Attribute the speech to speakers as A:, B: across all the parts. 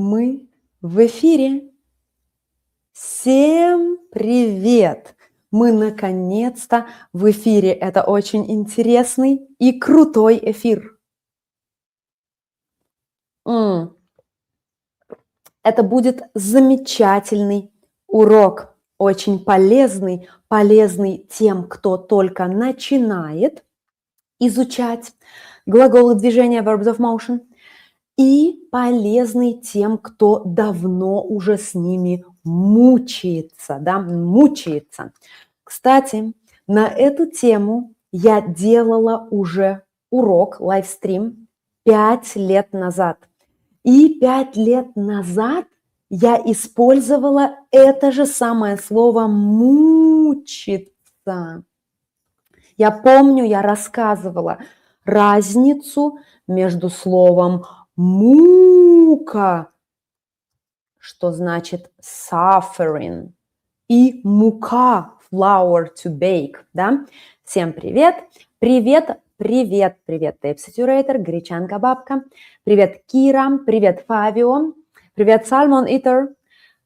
A: Мы в эфире. Всем привет! Мы наконец-то в эфире. Это очень интересный и крутой эфир. Это будет замечательный урок, очень полезный тем, кто только начинает изучать глаголы движения Verbs of Motion, и полезный тем, кто давно уже с ними мучается. Кстати, на эту тему я делала уже урок, лайвстрим 5 лет назад. И 5 лет назад я использовала это же самое слово «мучиться». Я помню, я рассказывала разницу между словом мука, что значит suffering, и мука, flour to bake, да? Всем привет! Привет, Tape Saturator, гречанка бабка. Привет, Кира. Привет, Фавио. Привет, Salmon Eater,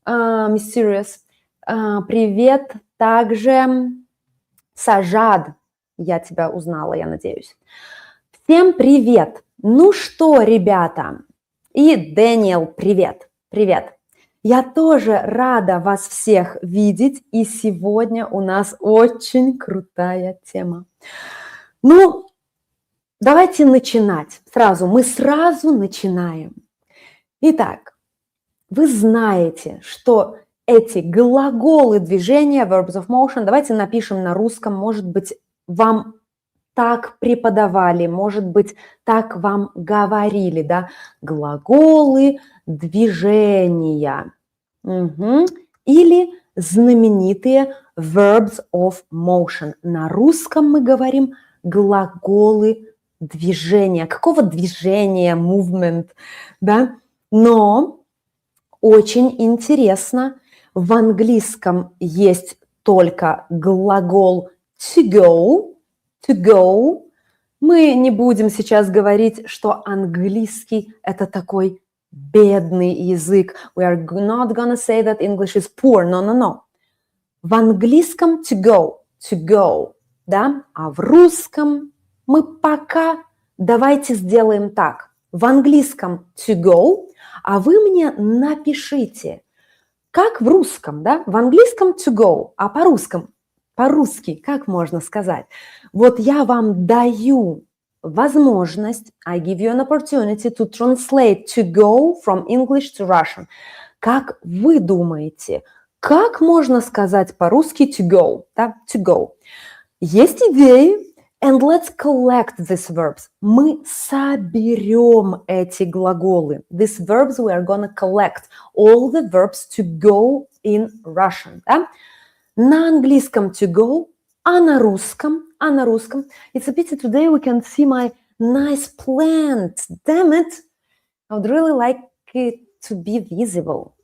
A: Mysterious. Привет также, Сажад. Я тебя узнала, я надеюсь. Всем привет! Ну что, ребята, и Дэниел, привет, привет. Я тоже рада вас всех видеть, и сегодня у нас очень крутая тема. Ну, давайте начинать сразу, мы сразу начинаем. Итак, вы знаете, что эти глаголы движения, Verbs of Motion, давайте напишем на русском, может быть, вам так преподавали, может быть, так вам говорили, да, глаголы движения. Или знаменитые Verbs of Motion. На русском мы говорим глаголы движения. Какого движения, movement, да? Но очень интересно, в английском есть только глагол to go. To go. Мы не будем сейчас говорить, что английский – это такой бедный язык. We are not gonna say that English is poor. No. В английском to go, да? А в русском мы пока давайте сделаем так. В английском to go, а вы мне напишите, как в русском, да? В английском to go, а по-русски, как можно сказать? Вот я вам даю возможность, I give you an opportunity to translate to go from English to Russian. Как вы думаете, как можно сказать по-русски to go, да? To go. Есть идеи? And let's collect these verbs. Мы соберем эти глаголы. These verbs we are gonna collect. All the verbs to go in Russian, да? На английском to go, а на русском. It's a pity today we can see my nice plant. Damn it! I would really like it to be visible.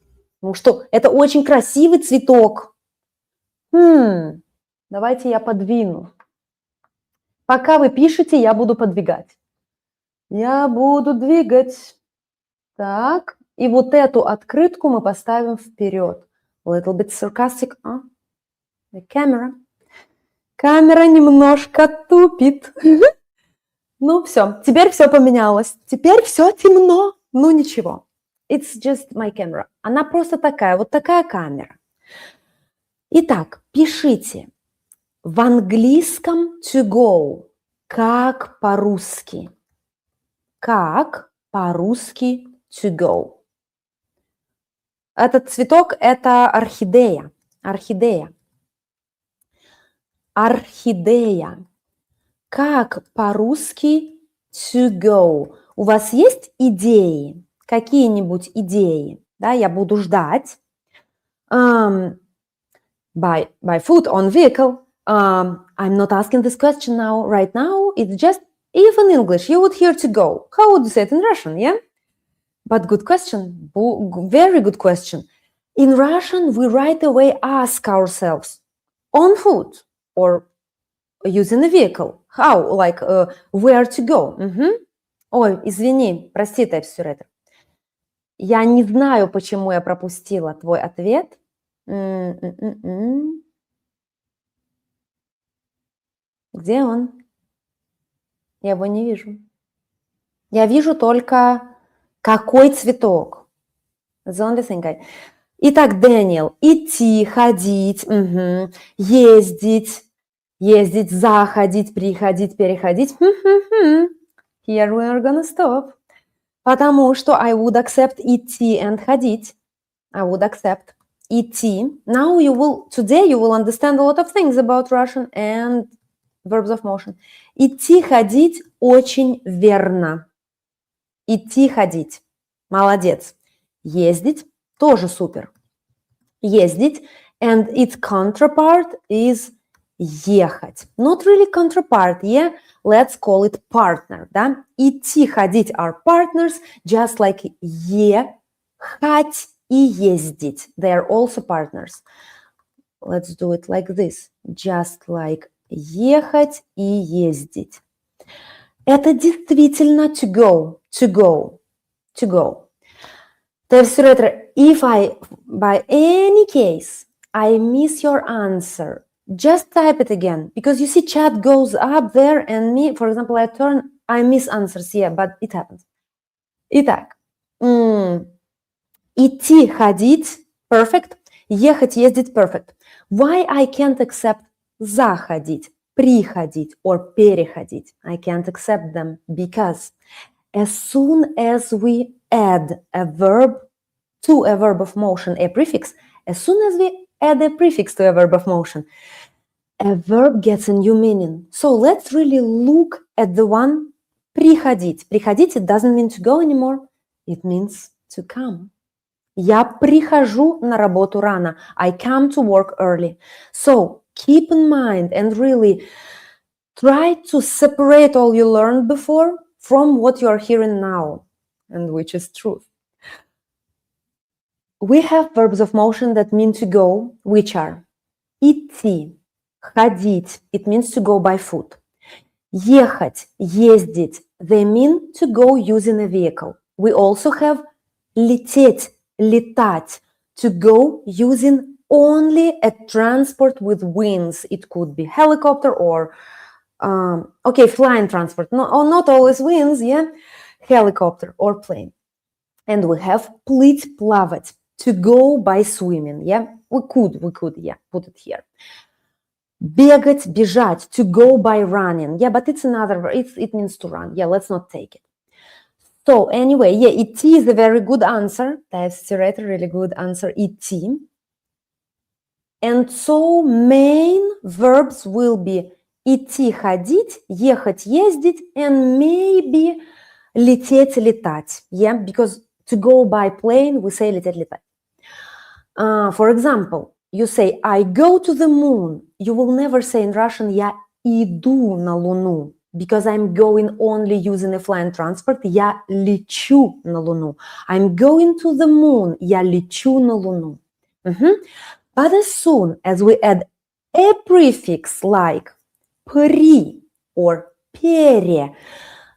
A: Ну что, это очень красивый цветок. Давайте я подвину. Пока вы пишете, я буду подвигать. Я буду двигать. Так, и вот эту открытку мы поставим вперед. A little bit sarcastic. The camera. Камера немножко тупит. Ну все, теперь все поменялось. Теперь все темно. Ну ничего. It's just my camera. Она просто такая, вот такая камера. Итак, пишите. В английском to go. Как по-русски? Как по-русски to go? Этот цветок – это орхидея. Орхидея. Как по-русски to go? У вас есть идеи? Какие-нибудь идеи? Да, я буду ждать. By foot on vehicle. I'm not asking this question now. Right now, it's just if in English you would hear to go. How would you say it in Russian? Yeah? But good question. Very good question. In Russian, we right away ask ourselves, on foot or using a vehicle. How? Like, where to go? Ой, извини, прости, Tape Saturator. Я не знаю, почему я пропустила твой ответ. Где он? Я его не вижу. Я вижу только какой цветок. The only thing Итак, Дэниел, идти, ходить, ездить, заходить, приходить, переходить. Here we are gonna stop. Потому что I would accept идти and ходить. I would accept идти. Now today you will understand a lot of things about Russian and verbs of motion. Идти, ходить очень верно. Идти, ходить. Молодец. Ездить тоже супер. Ездить, and its counterpart is ехать. Not really counterpart, yeah? Let's call it partner, да? Идти, ходить are partners, just like ехать и ездить. They are also partners. Let's do it like this. Just like ехать и ездить. Это действительно to go, to go, to go. If I, by any case, I miss your answer, just type it again. Because you see chat goes up there and me, for example, I miss answers, yeah, but it happens. Итак, идти, ходить, perfect. Ехать, ездить, perfect. Why I can't accept заходить, приходить, or переходить? I can't accept them because as soon as we add a verb to a verb of motion, a prefix, as soon as we add a prefix to a verb of motion, a verb gets a new meaning. So let's really look at the one приходить. Приходить, it doesn't mean to go anymore. It means to come. Я прихожу на работу рано. I come to work early. So keep in mind and really try to separate all you learned before from what you are hearing now, and which is truth. We have verbs of motion that mean to go, which are идти, ходить, it means to go by foot. Ехать, ездить, they mean to go using a vehicle. We also have лететь, летать, to go using only a transport with wings. It could be helicopter or flying transport. No, not always wings, yeah? Helicopter or plane. And we have плыть, плавать, to go by swimming, yeah? We could, yeah, put it here. Бегать, бежать, to go by running. Yeah, but it's another, it means to run. Yeah, let's not take it. So anyway, yeah, идти is a very good answer. That's a really good answer, идти. And so main verbs will be идти, ходить, ехать, ездить, and maybe лететь, летать. Yeah, because to go by plane, we say лететь, летать. For example, you say, I go to the moon. You will never say in Russian, я иду на Луну, because I'm going only using a flying transport. Я лечу на Луну. I'm going to the moon. Я лечу на Луну. But as soon as we add a prefix like при or пере,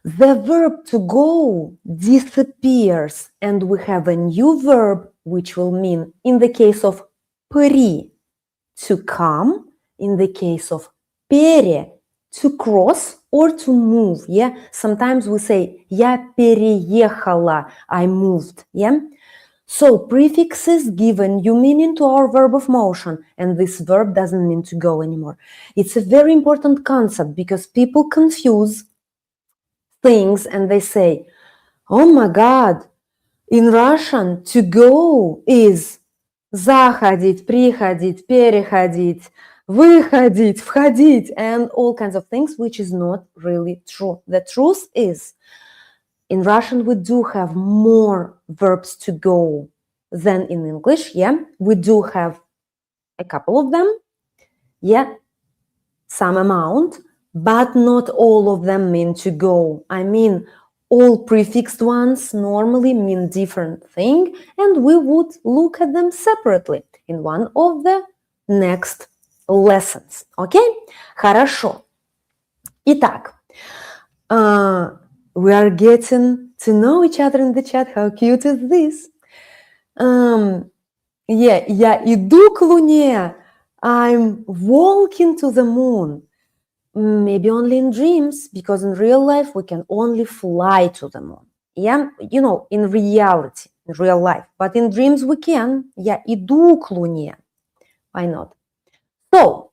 A: the verb to go disappears and we have a new verb which will mean, in the case of при, to come, in the case of пере, to cross or to move, yeah? Sometimes we say, я переехала, I moved, yeah? So prefixes give a new meaning to our verb of motion, and this verb doesn't mean to go anymore. It's a very important concept because people confuse things and they say, oh my God, in Russian, to go is заходить, приходить, переходить, выходить, входить, and all kinds of things, which is not really true. The truth is, in Russian, we do have more verbs to go than in English, yeah? We do have a couple of them, yeah? Some amount, but not all of them mean to go. I mean, all prefixed ones normally mean different thing, and we would look at them separately in one of the next lessons. Okay? Хорошо. Итак, we are getting to know each other in the chat. How cute is this? Yeah, я иду к Луне. I'm walking to the moon. Maybe only in dreams, because in real life we can only fly to the moon. Yeah, you know, in reality, in real life. But in dreams we can. Я иду к Луне. Why not? So,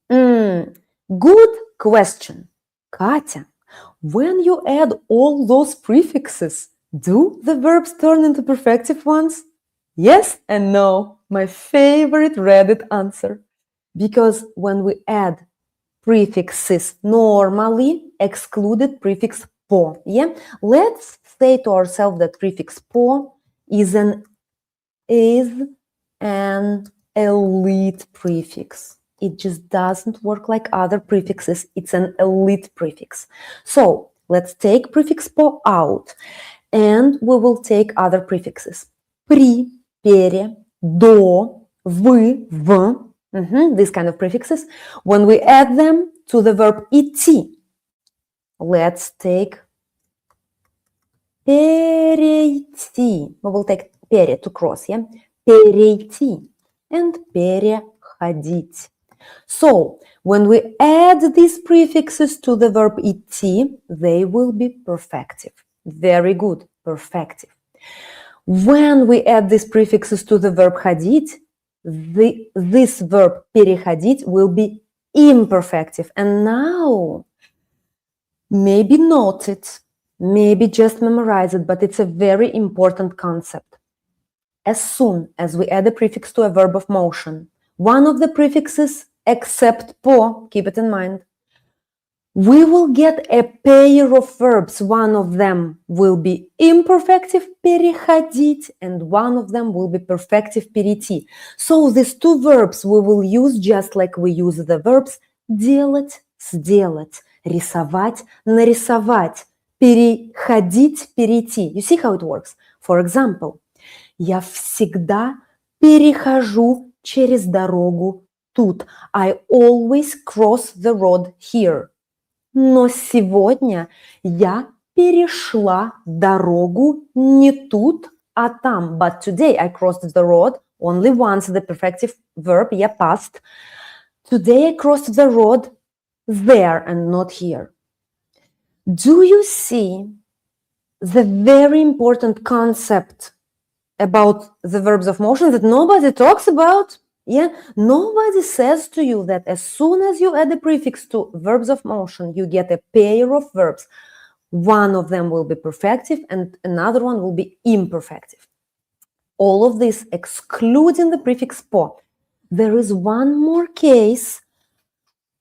A: good question. Katya, when you add all those prefixes, do the verbs turn into perfective ones? Yes and no. My favorite Reddit answer. Because when we add prefixes normally, excluded prefix po. Yeah, let's say to ourselves that prefix po is an elite prefix. It just doesn't work like other prefixes. It's an elite prefix. So let's take prefix po out, and we will take other prefixes. При, пере, до, вы, в. These kind of prefixes. When we add them to the verb идти, let's take перейти. We will take пере, to cross, yeah? Перейти and переходить. So, when we add these prefixes to the verb идти, they will be perfective. Very good, perfective. When we add these prefixes to the verb ходить, this verb переходить will be imperfective. And now, maybe note it, maybe just memorize it, but it's a very important concept. As soon as we add a prefix to a verb of motion, one of the prefixes except po, keep it in mind, we will get a pair of verbs. One of them will be imperfective, переходить, and one of them will be perfective, перейти. So these two verbs we will use just like we use the verbs делать, сделать, рисовать, нарисовать, переходить, перейти. You see how it works? For example, я всегда перехожу через дорогу тут. I always cross the road here. Но сегодня я перешла дорогу не тут, а там. But today I crossed the road only once, the perfective verb, я past. Today I crossed the road there and not here. Do you see the very important concept about the verbs of motion that nobody talks about? Yeah, nobody says to you that as soon as you add a prefix to verbs of motion, you get a pair of verbs. One of them will be perfective and another one will be imperfective. All of this excluding the prefix po. There is one more case.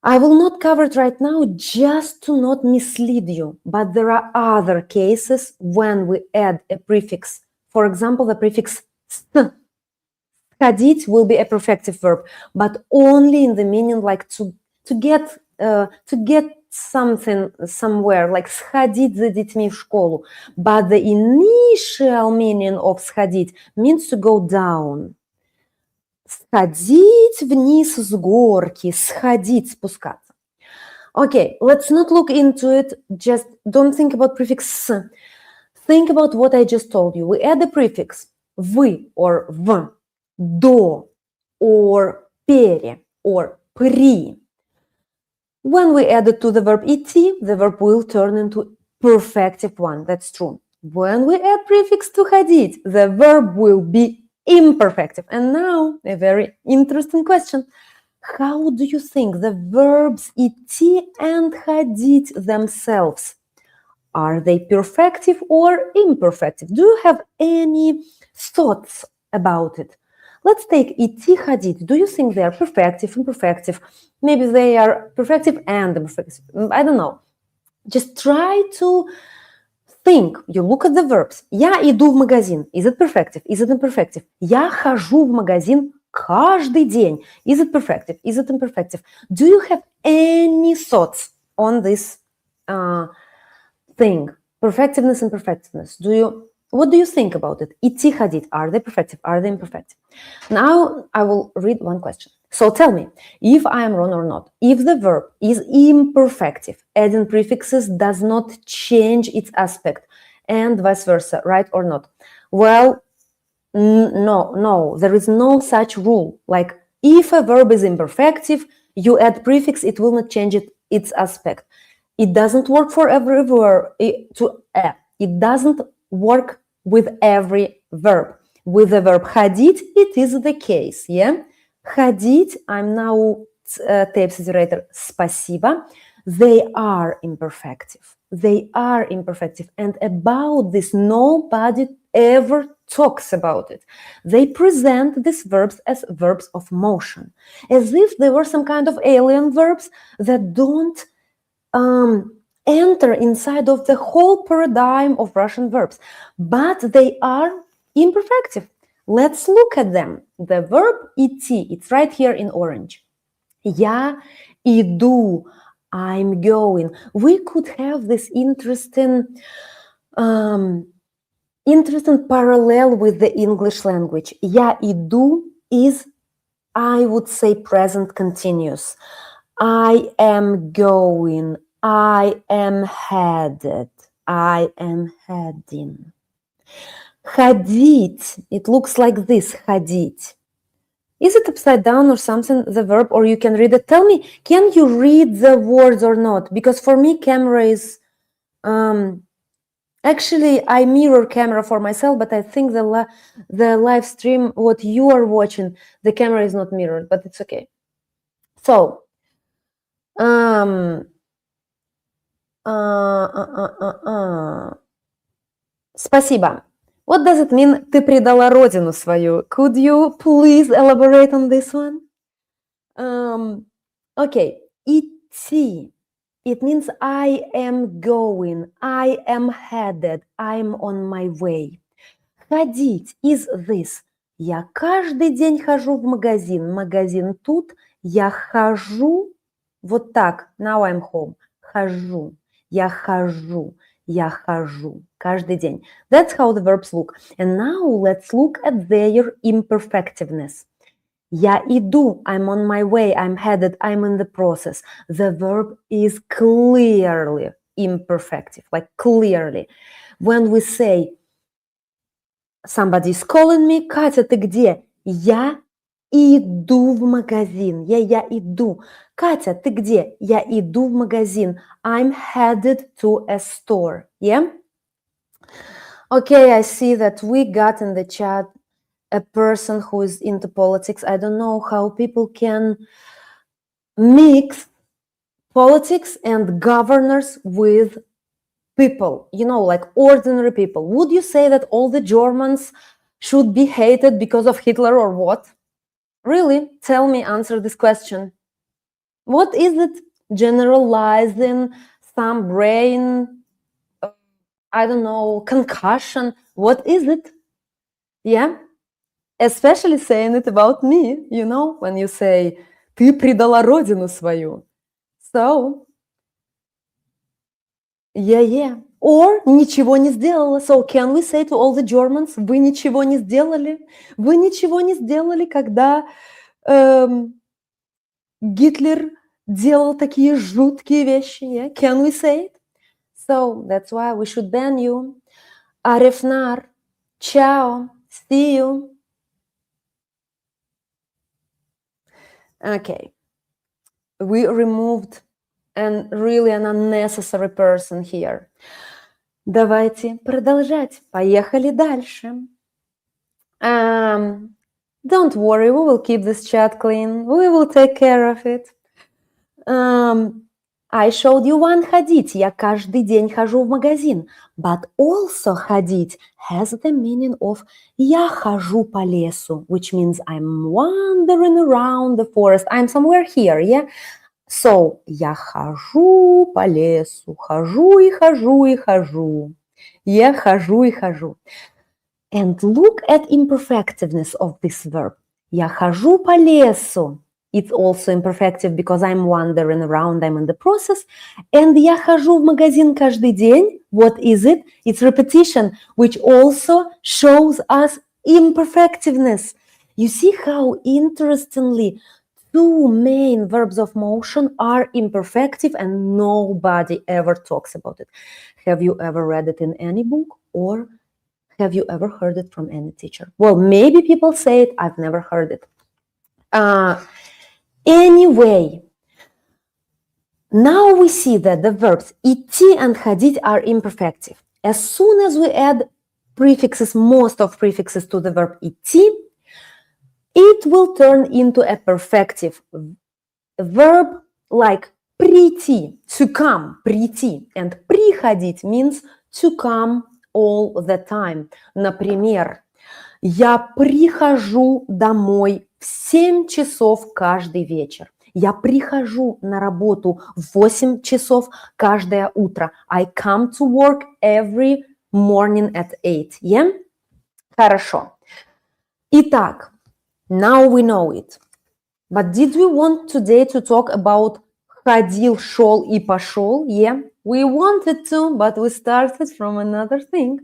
A: I will not cover it right now just to not mislead you, but there are other cases when we add a prefix. For example, the prefix st. Ходить will be a perfective verb, but only in the meaning like to get something somewhere, like сходить за детьми в школу. But the initial meaning of сходить means to go down. Сходить вниз с горки, сходить, спускаться. Okay, let's not look into it. Just don't think about prefix с. Think about what I just told you. We add the prefix вы or в, до or пере or при. When we add it to the verb идти, the verb will turn into perfective one. That's true. When we add prefix to ходить, the verb will be imperfective. And now a very interesting question. How do you think the verbs идти and ходить themselves? Are they perfective or imperfective? Do you have any thoughts about it? Let's take идти, ходить. Do you think they are perfective, imperfective? Maybe they are perfective and imperfective. I don't know. Just try to think. You look at the verbs. Я иду в магазин. Is it perfective? Is it imperfective? Я хожу в магазин каждый день. Is it perfective? Is it imperfective? Do you have any thoughts on this thing? Perfectiveness, imperfectiveness. What do you think about it? идти, ходить. Are they perfective? Are they imperfective? Now I will read one question. So tell me if I am wrong or not. If the verb is imperfective, adding prefixes does not change its aspect, and vice versa, right or not? Well, No, there is no such rule. Like if a verb is imperfective, you add prefix, it will not change its aspect. It doesn't work for every verb. It doesn't work with every verb. With the verb ходить, it is the case, yeah? Ходить, I'm now tape separator, спасибо. They are imperfective. They are imperfective. And about this, nobody ever talks about it. They present these verbs as verbs of motion, as if they were some kind of alien verbs that don't enter inside of the whole paradigm of Russian verbs, but they are imperfective. Let's look at them. The verb идти, it's right here in orange. Я иду, I'm going. We could have this interesting parallel with the English language. Я иду is, I would say, present continuous. I am going, I am headed, I am heading. Ходить, it looks like this, ходить. Is it upside down or something, the verb, or you can read it? Tell me, can you read the words or not? Because for me, camera is... actually, I mirror camera for myself, but I think the live stream, what you are watching, the camera is not mirrored, but it's okay. So, спасибо. What does it mean, ты предала родину свою? Could you please elaborate on this one? Okay, идти. It means I am going, I am headed, I'm on my way. Ходить is this. Я каждый день хожу в магазин. Магазин тут. Я хожу. Вот так. Now I'm home. Хожу. Я хожу. Я хожу. Каждый день. That's how the verbs look. And now let's look at their imperfectiveness. Я иду. I'm on my way. I'm headed. I'm in the process. The verb is clearly imperfective. Like clearly. When we say somebody is calling me, Катя, ты где? Я иду в магазин. Я иду. Катя, ты где? Я иду в магазин. I'm headed to a store. Yeah? Okay, I see that we got in the chat a person who is into politics. I don't know how people can mix politics and governors with people, you know, like ordinary people. Would you say that all the Germans should be hated because of Hitler or what? Really? Tell me, answer this question. What is it? Generalizing some brain, I don't know, concussion. What is it? Yeah? Especially saying it about me, you know, when you say, ты предала родину свою. So, yeah. Or ничего не сделала. So can we say to all the Germans, вы ничего не сделали? Вы ничего не сделали, когда Гитлер делал такие жуткие вещи? Yeah? Can we say it? So that's why we should ban you. Arefnar. Ciao. See you. Okay. We removed an unnecessary person here. Давайте продолжать. Поехали дальше. Don't worry, we will keep this chat clean. We will take care of it. I showed you one ходить. Я каждый день хожу в магазин. But also ходить has the meaning of я хожу по лесу, which means I'm wandering around the forest. I'm somewhere here, yeah? So, я хожу по лесу, хожу и хожу и хожу. Я хожу и хожу. And look at imperfectiveness of this verb. Я хожу по лесу. It's also imperfective because I'm wandering around, I'm in the process. And я хожу в магазин каждый день. What is it? It's repetition, which also shows us imperfectiveness. You see how interestingly two main verbs of motion are imperfective and nobody ever talks about it. Have you ever read it in any book or Have you ever heard it from any teacher? Well, maybe people say it. I've never heard it. Anyway, now we see that the verbs идти and ходить are imperfective. As soon as we add prefixes, most of prefixes to the verb идти, it will turn into a perfective verb like прийти, to come, прийти. And приходить means to come all the time. Например, я прихожу домой в 7 часов каждый вечер. Я прихожу на работу в 8 часов каждое утро. I come to work every morning at 8. Yeah? Хорошо. Итак, now we know it. But did we want today to talk about ходил, шел и пошел? Yeah, we wanted to, but we started from another thing.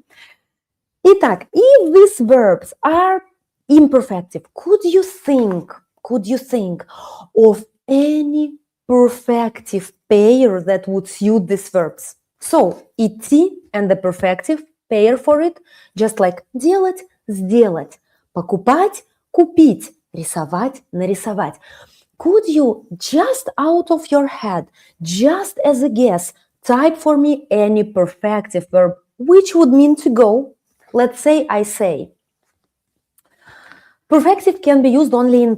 A: Итак, if these verbs are imperfective, could you think of any perfective pair that would suit these verbs? So, идти and the perfective pair for it, just like делать, сделать, покупать, купить, рисовать, нарисовать. Could you, just out of your head, just as a guess, type for me any perfective verb which would mean to go? Let's say I say. Perfective can be used only in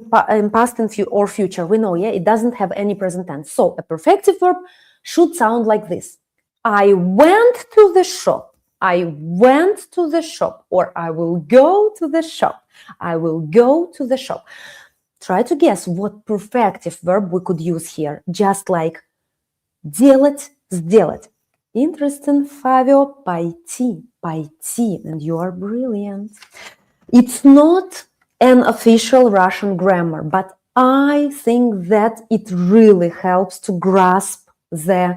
A: past and or future. We know, yeah, it doesn't have any present tense. So a perfective verb should sound like this. I went to the shop. I went to the shop. Or I will go to the shop. I will go to the shop. Try to guess what perfective verb we could use here. Just like делать, сделать. Interesting, Fabio. Пойти, пойти. And you are brilliant. It's not an official Russian grammar, but I think that it really helps to grasp the,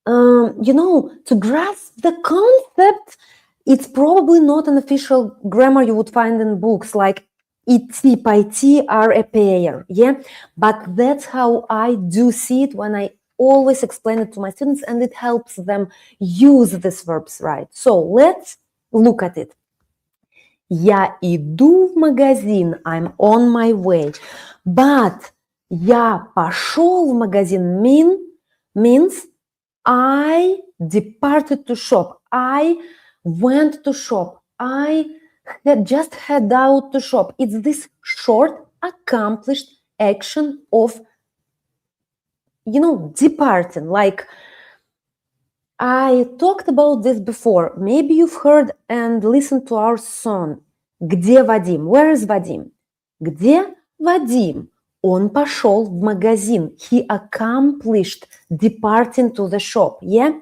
A: to grasp the concept. It's probably not an official grammar you would find in books, like идти, пойти are a pair, yeah? But that's how I do see it when I always explain it to my students, and it helps them use these verbs right. So let's look at it. Я иду в магазин, I'm on my way. But я пошел в магазин means I departed to shop. I went to shop. I had just head out to shop. It's this short, accomplished action of, departing. Like, I talked about this before. Maybe you've heard and listened to our song. Где Вадим? Where is Vadim? Где Vadim? Он пошел в магазин. He accomplished departing to the shop. Yeah?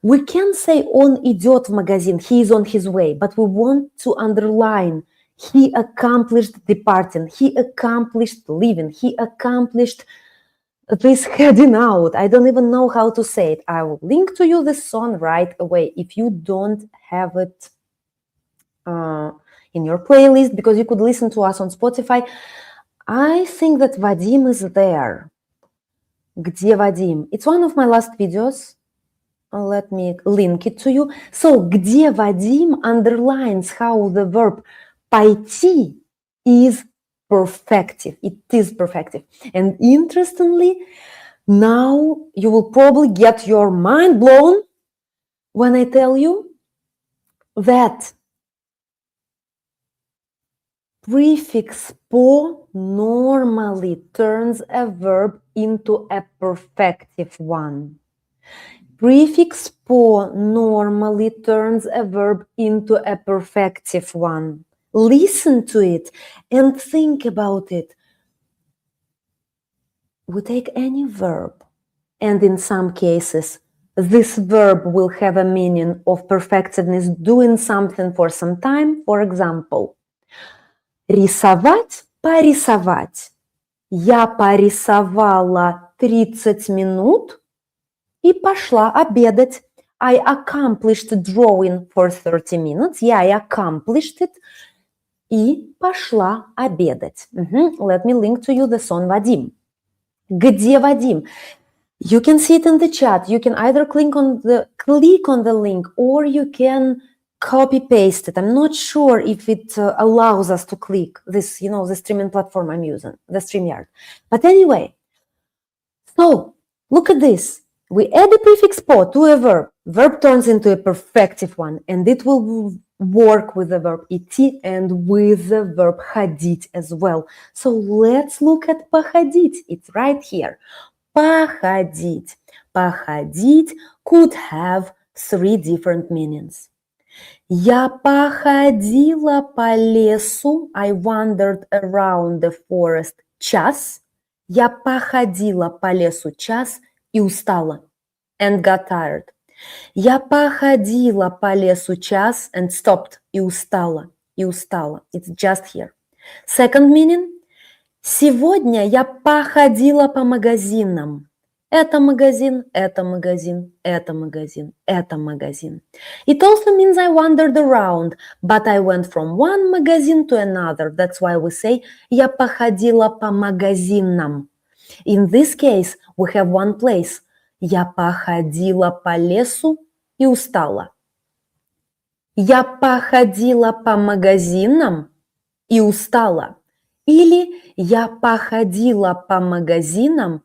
A: We can say он идет в магазин. He is on his way. But we want to underline he accomplished departing. He accomplished leaving. He accomplished this heading out. I don't even know how to say it. I will link to you this song right away if you don't have it in your playlist, because you could listen to us on Spotify. I think that Vadim is there. Где Vadim? It's one of my last videos. Let me link it to you. So, где Vadim underlines how the verb пойти is perfective. It is perfective. And interestingly, now you will probably get your mind blown when I tell you that prefix по normally turns a verb into a perfective one. Prefix по normally turns a verb into a perfective one. Listen to it and think about it. We take any verb, and in some cases, this verb will have a meaning of perfectiveness, doing something for some time. For example, рисовать, порисовать. Я порисовала 30 минут и пошла обедать. I accomplished drawing for 30 minutes. Yeah, I accomplished it. И пошла обедать. Let me link to you the song Vadim. Где Vadim? You can see it in the chat. You can either click on the link, or you can copy paste it. I'm not sure if it allows us to click this, you know, the streaming platform I'm using, the StreamYard. But anyway, so look at this. We add a prefix po to a verb. Verb turns into a perfective one, and it will work with the verb идти and with the verb ходить as well. So let's look at походить. It's right here. Походить. Походить could have 3 different meanings. Я походила по лесу. I wandered around the forest час. Я походила по лесу час и устала. And got tired. Я походила по лесу час and stopped. И устала. И устала. It's just here. Second meaning. Сегодня я походила по магазинам. Это магазин, это магазин, это магазин, это магазин. It also means I wandered around, but I went from one magazine to another. That's why we say я походила по магазинам. In this case, we have one place. Я походила по лесу и устала. Я походила по магазинам и устала. Или я походила по магазинам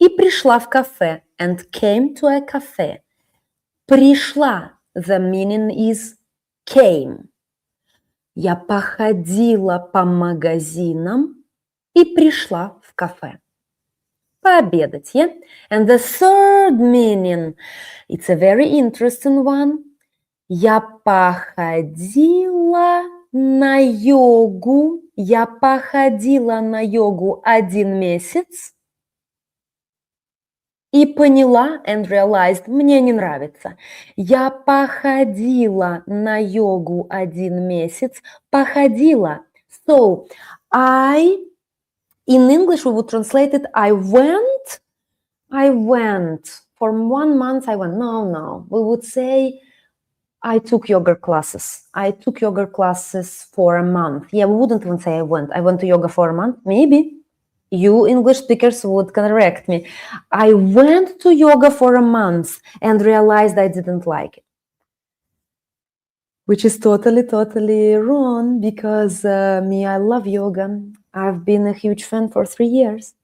A: и пришла в кафе and came to a cafe. Пришла, the meaning is came. Я походила по магазинам и пришла в кафе. Пообедать, yeah? And the third meaning, it's a very interesting one. Я походила на йогу. Я походила на йогу 1 месяц. И поняла and realized, мне не нравится. Я походила на йогу 1 месяц. Походила. So, in English we would translate it, I went. For 1 month I went. No. We would say, I took yoga classes. I took yoga classes for a month. Yeah, we wouldn't even say I went. I went to yoga for a month. Maybe. You English speakers would correct me. I went to yoga for a month and realized I didn't like it. Which is totally wrong because me, I love yoga. I've been a huge fan for 3 years.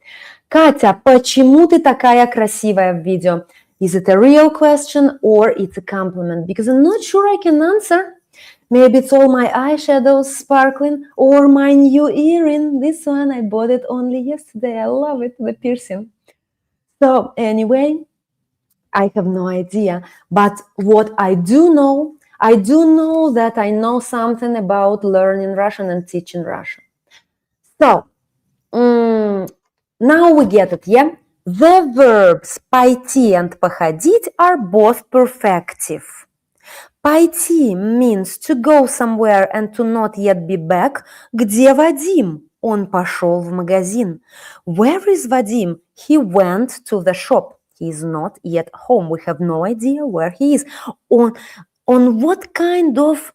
A: Катя, почему ты такая красивая в видео? Is it a real question or it's a compliment? Because I'm not sure I can answer. Maybe it's all my eyeshadows sparkling or my new earring. This one, I bought it only yesterday. I love it, the piercing. So anyway, I have no idea. But what I do know that I know something about learning Russian and teaching Russian. So, now we get it, yeah? The verbs пойти and походить are both perfective. Пойти means to go somewhere and to not yet be back. Где Вадим? Он пошел в магазин. Where is Vadim? He went to the shop. He is not yet home. We have no idea where he is. On what kind of,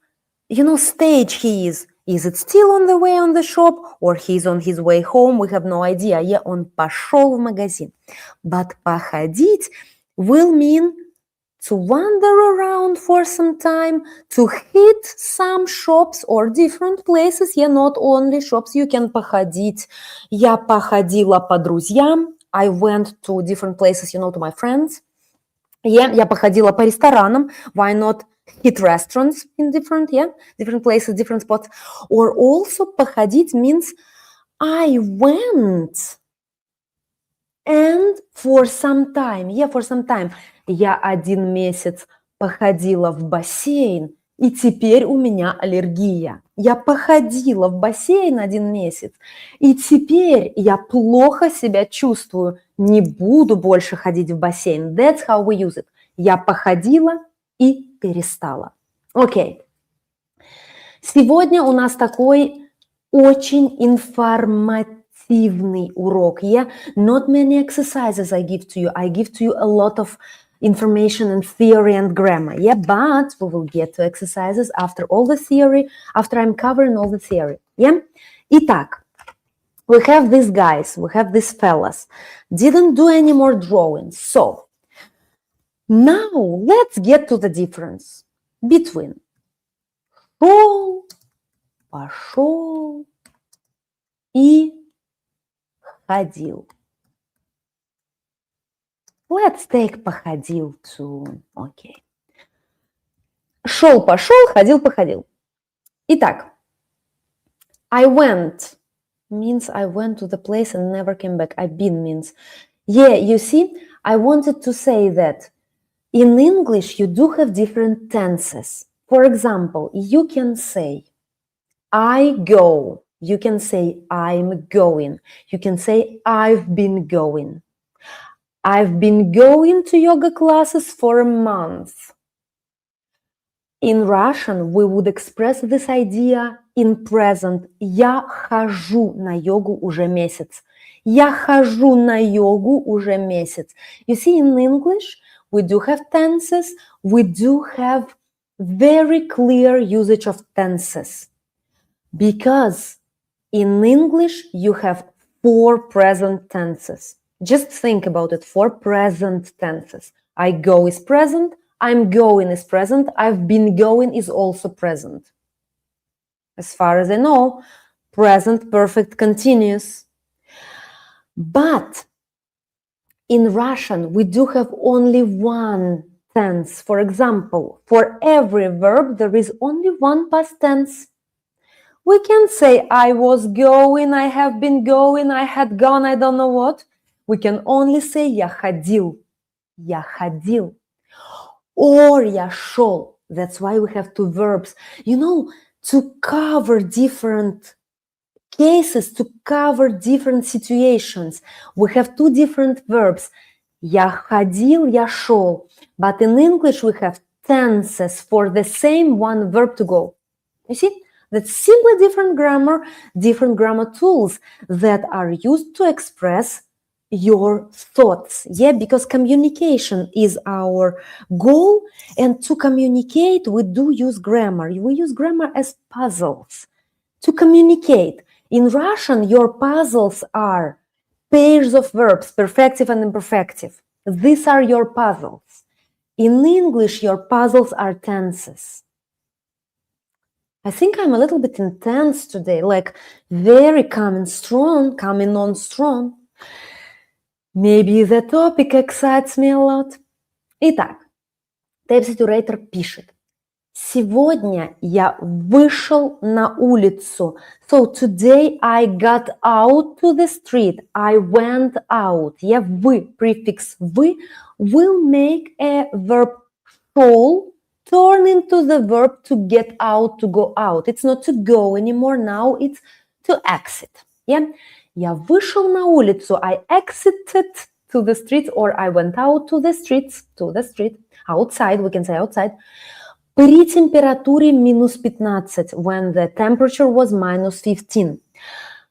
A: stage he is? Is it still on the way on the shop or he's on his way home? We have no idea. Yeah, он пошел в магазин. But походить will mean to wander around for some time, to hit some shops or different places. Yeah, not only shops, you can походить. Я походила по друзьям. I went to different places, to my friends. Yeah, я походила по ресторанам. Why not hit restaurants in different places, different spots? Or also походить means I went and for some time. Yeah, for some time. Я 1 месяц походила в бассейн, и теперь у меня аллергия. Я походила в бассейн 1 месяц, и теперь я плохо себя чувствую. Не буду больше ходить в бассейн. That's how we use it. Я походила и перестала. Окей. Сегодня у нас такой очень информативный урок. Yeah? Not many exercises I give to you. I give to you a lot of information and theory and grammar. Yeah, but we will get to exercises after all the theory, after I'm covering all the theory. Yeah? Итак, we have these guys, we have these fellas. Didn't do any more drawings. So, now let's get to the difference between Шел, пошел и ходил. Let's take походил to. Okay. Шел, пошел, ходил, походил. Итак, I went means I went to the place and never came back. I've been means, yeah, you see, I wanted to say that in English you do have different tenses. For example, you can say I go. You can say I'm going. You can say I've been going. I've been going to yoga classes for a month. In Russian, we would express this idea in present. Я хожу на йогу уже месяц. Я хожу на йогу уже месяц. You see, in English, we do have tenses. We do have very clear usage of tenses. Because in English, you have 4 present tenses. Just think about it, 4 present tenses. I go is present, I'm going is present, I've been going is also present. As far as I know, present perfect continuous. But in Russian, we do have only 1 tense. For example, for every verb, there is only 1 past tense. We can say I was going, I have been going, I had gone, I don't know what. We can only say я ходил. Я ходил. Or я шел. That's why we have 2 verbs. You know, to cover different cases, to cover different situations, we have 2 different verbs. Я ходил, я шел. But in English, we have tenses for the same 1 verb to go. You see? That's simply different grammar tools that are used to express your thoughts. Yeah, because communication is our goal, and to communicate, we do use grammar. We use grammar as puzzles to communicate. In Russian, your puzzles are pairs of verbs, perfective and imperfective. These are your puzzles. In English, your puzzles are tenses. I think I'm a little bit intense today, like very coming on strong. Maybe the topic excites me a lot. Итак, тейп-ситурейтор пишет. Сегодня я вышел на улицу. So today I got out to the street. I went out. Я вы, prefix вы, will make a verb shall turn into the verb to get out, to go out. It's not to go anymore now, it's to exit. Yeah? Я вышел на улицу. I exited to the street, or I went out to the street. Outside, we can say outside. При температуре минус 15, when the temperature was minus 15.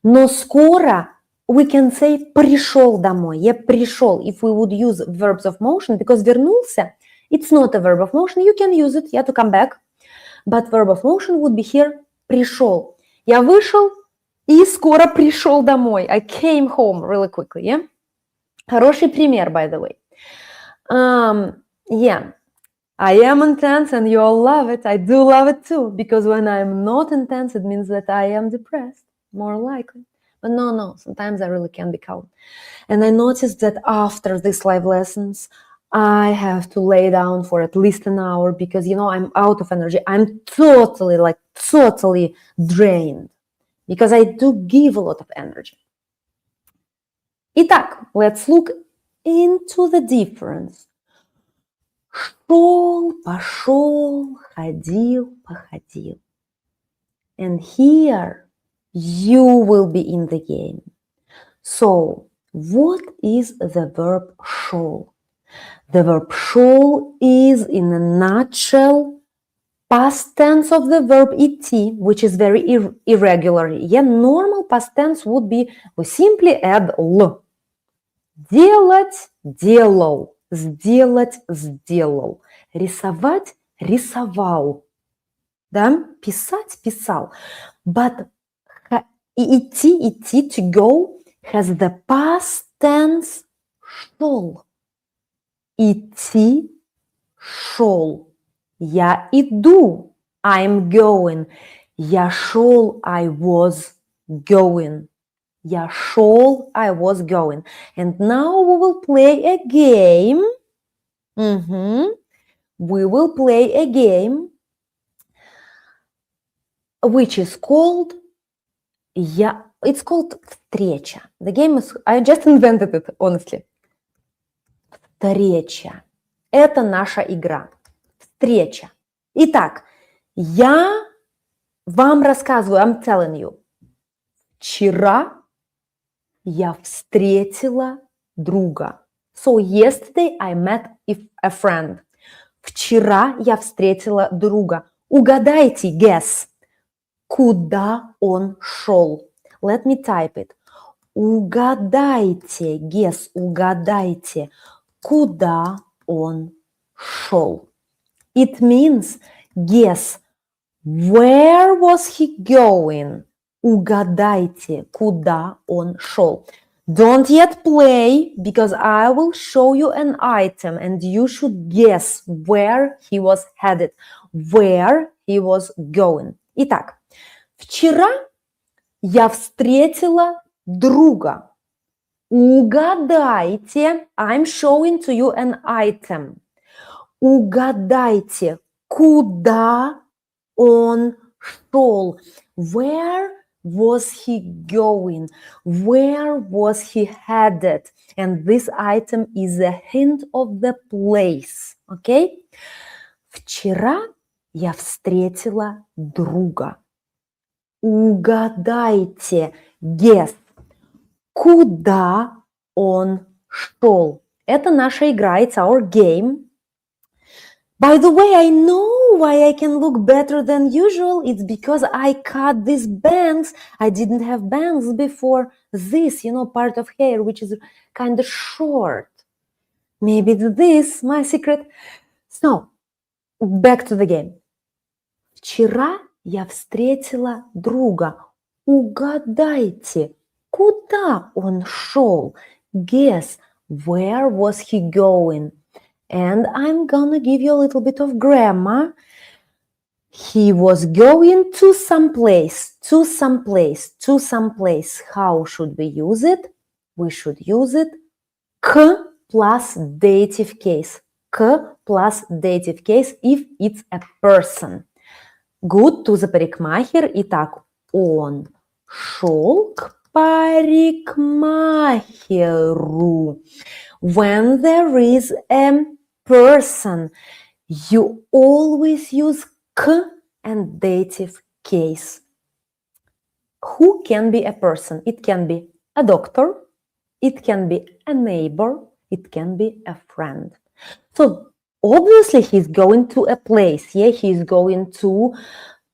A: Но скоро we can say пришел домой. Я пришел. If we would use verbs of motion, because вернулся, it's not a verb of motion, you can use it, yeah, to come back. But verb of motion would be here пришел. Я вышел и скоро пришел домой. I came home really quickly, yeah? Хороший пример, by the way. Yeah, I am intense and you all love it. I do love it too, because when I'm not intense, it means that I am depressed, more likely. But no, sometimes I really can be calm. And I noticed that after these live lessons, I have to lay down for at least an hour because, you know, I'm out of energy. I'm totally drained because I do give a lot of energy. Итак, let's look into the difference. Шел, пошел, ходил, походил. And here you will be in the game. So, what is the verb шел? The verb шел is, in a nutshell, past tense of the verb идти, which is very irregular. Yeah, normal past tense would be, we simply add л. Делать, делал. Сделать, сделал. Рисовать, рисовал. Да? Писать, писал. But идти, to go, has the past tense шел. Идти, шел. Я иду. I'm going. Я шел, I was going. Я шел, I was going. And now we will play a game. We will play a game which is called it's called встреча. The game is, I just invented it, honestly. Встреча. Это наша игра. Встреча. Итак, я вам рассказываю, I'm telling you. Вчера я встретила друга. So yesterday I met a friend. Вчера я встретила друга. Угадайте, guess. Куда он шел? Let me type it. Угадайте, guess, угадайте, куда он шел. It means guess, where was he going? Угадайте, куда он шел. Don't yet play, because I will show you an item and you should guess where he was headed, where he was going. Итак, вчера я встретила друга. Угадайте, I'm showing to you an item. Угадайте, куда он шел. Where was he going? Where was he headed? And this item is a hint of the place. Okay? Вчера я встретила друга. Угадайте, guess, куда он шел. Это наша игра, it's our game. By the way, I know why I can look better than usual. It's because I cut these bangs. I didn't have bangs before this, part of hair, which is kind of short. Maybe it's this, my secret. So, back to the game. Вчера я встретила друга. Угадайте, куда он шел? Guess, where was he going? And I'm gonna give you a little bit of grammar. He was going to some place, to some place, to some place. How should we use it? We should use it к plus dative case. К plus dative case if it's a person. Good, to the парикмахер. Итак, он шел к парикмахеру. When there is a person, you always use к and dative case. Who can be a person? It can be a doctor, it can be a neighbor, it can be a friend. So obviously he's going to a place. Yeah, he's going to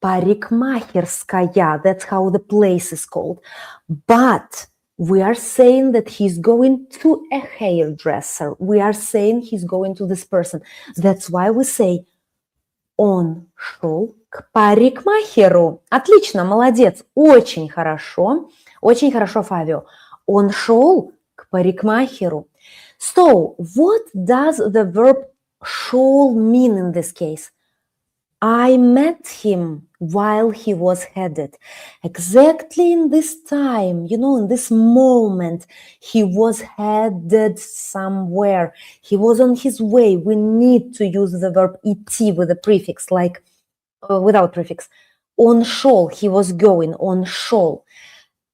A: парикмахерская. That's how the place is called. But we are saying that he's going to a hairdresser. We are saying he's going to this person. That's why we say он шел к парикмахеру. Отлично, молодец, очень хорошо, Фавио. Он шел к парикмахеру. So, what does the verb шел mean in this case? I met him while he was headed. Exactly in this time, in this moment, he was headed somewhere. He was on his way. We need to use the verb идти with a prefix, like without prefix. Он шел, he was going, он шел.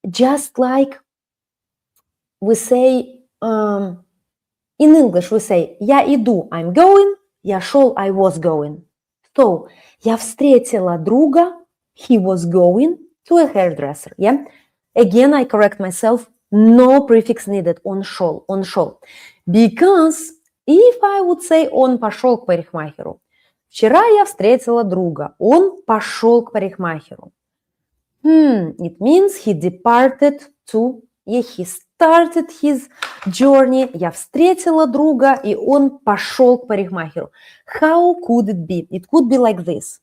A: Just like we say, in English we say, я иду, I'm going, я шел, I was going. So, я встретила друга, he was going to a hairdresser. Yeah? Again, I correct myself, no prefix needed, он шел. Because if I would say, он пошел к парикмахеру. Вчера я встретила друга, он пошел к парикмахеру. It means he departed to, he started his journey. Я встретила друга, и он пошел к парикмахеру. How could it be? It could be like this.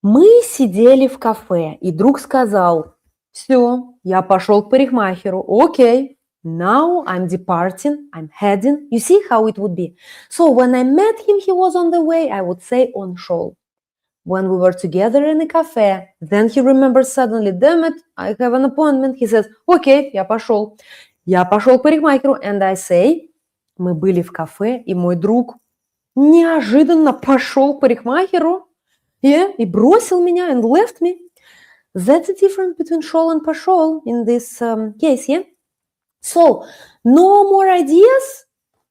A: Мы сидели в кафе, и друг сказал, все, я пошел к парикмахеру. Okay, now I'm departing, I'm heading. You see how it would be? So when I met him, he was on the way, I would say он шел. when we were together in a cafe. Then he remembers suddenly, damn it, I have an appointment. He says, okay, я пошел. Я пошел к парикмахеру. And I say, мы были в кафе, и мой друг неожиданно пошел к парикмахеру, и бросил меня, and left me. That's the difference between шел and пошел in this case, yeah? So, no more ideas?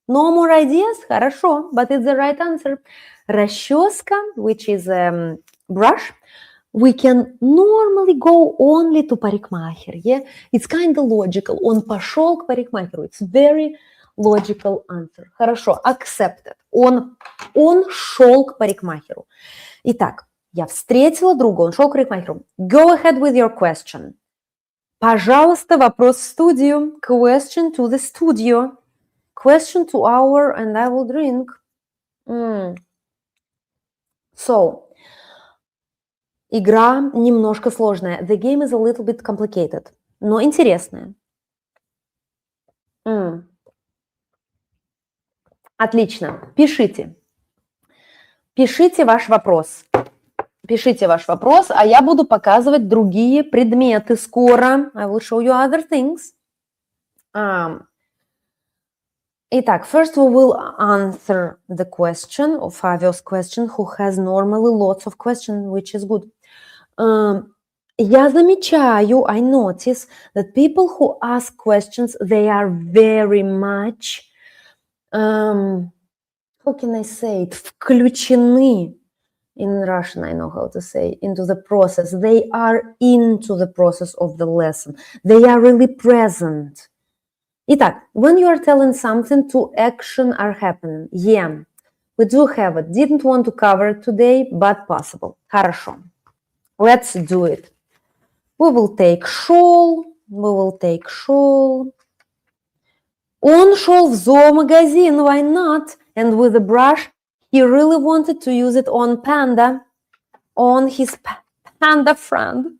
A: No more ideas? Хорошо, but it's the right answer. Расческа, which is a brush, we can normally go only to парикмахер, yeah? It's kind of logical. Он пошел к парикмахеру. It's very logical answer. Хорошо, accepted. Он шел к парикмахеру. Итак, я встретила друга, он шел к парикмахеру. Go ahead with your question. Пожалуйста, вопрос в студию. Question to the studio. Question to hour, and I will drink. So, игра немножко сложная. The game is a little bit complicated, но интересная. Отлично. Пишите. Пишите ваш вопрос. Пишите ваш вопрос, а я буду показывать другие предметы скоро. I will show you other things. Итак, first we will answer the question, or Favio's question, who has normally lots of questions, which is good. Я замечаю, I notice that people who ask questions, they are very much, how can I say it, включены, in Russian I know how to say, into the process. They are into the process of the lesson. They are really present. Итак, when you are telling something, two action are happening. Yeah, we do have it. Didn't want to cover it today, but possible. Хорошо. Let's do it. We will take шел. We will take шел. Он шел в зоомагазин. Why not? And with a brush, he really wanted to use it on panda, on his panda friend.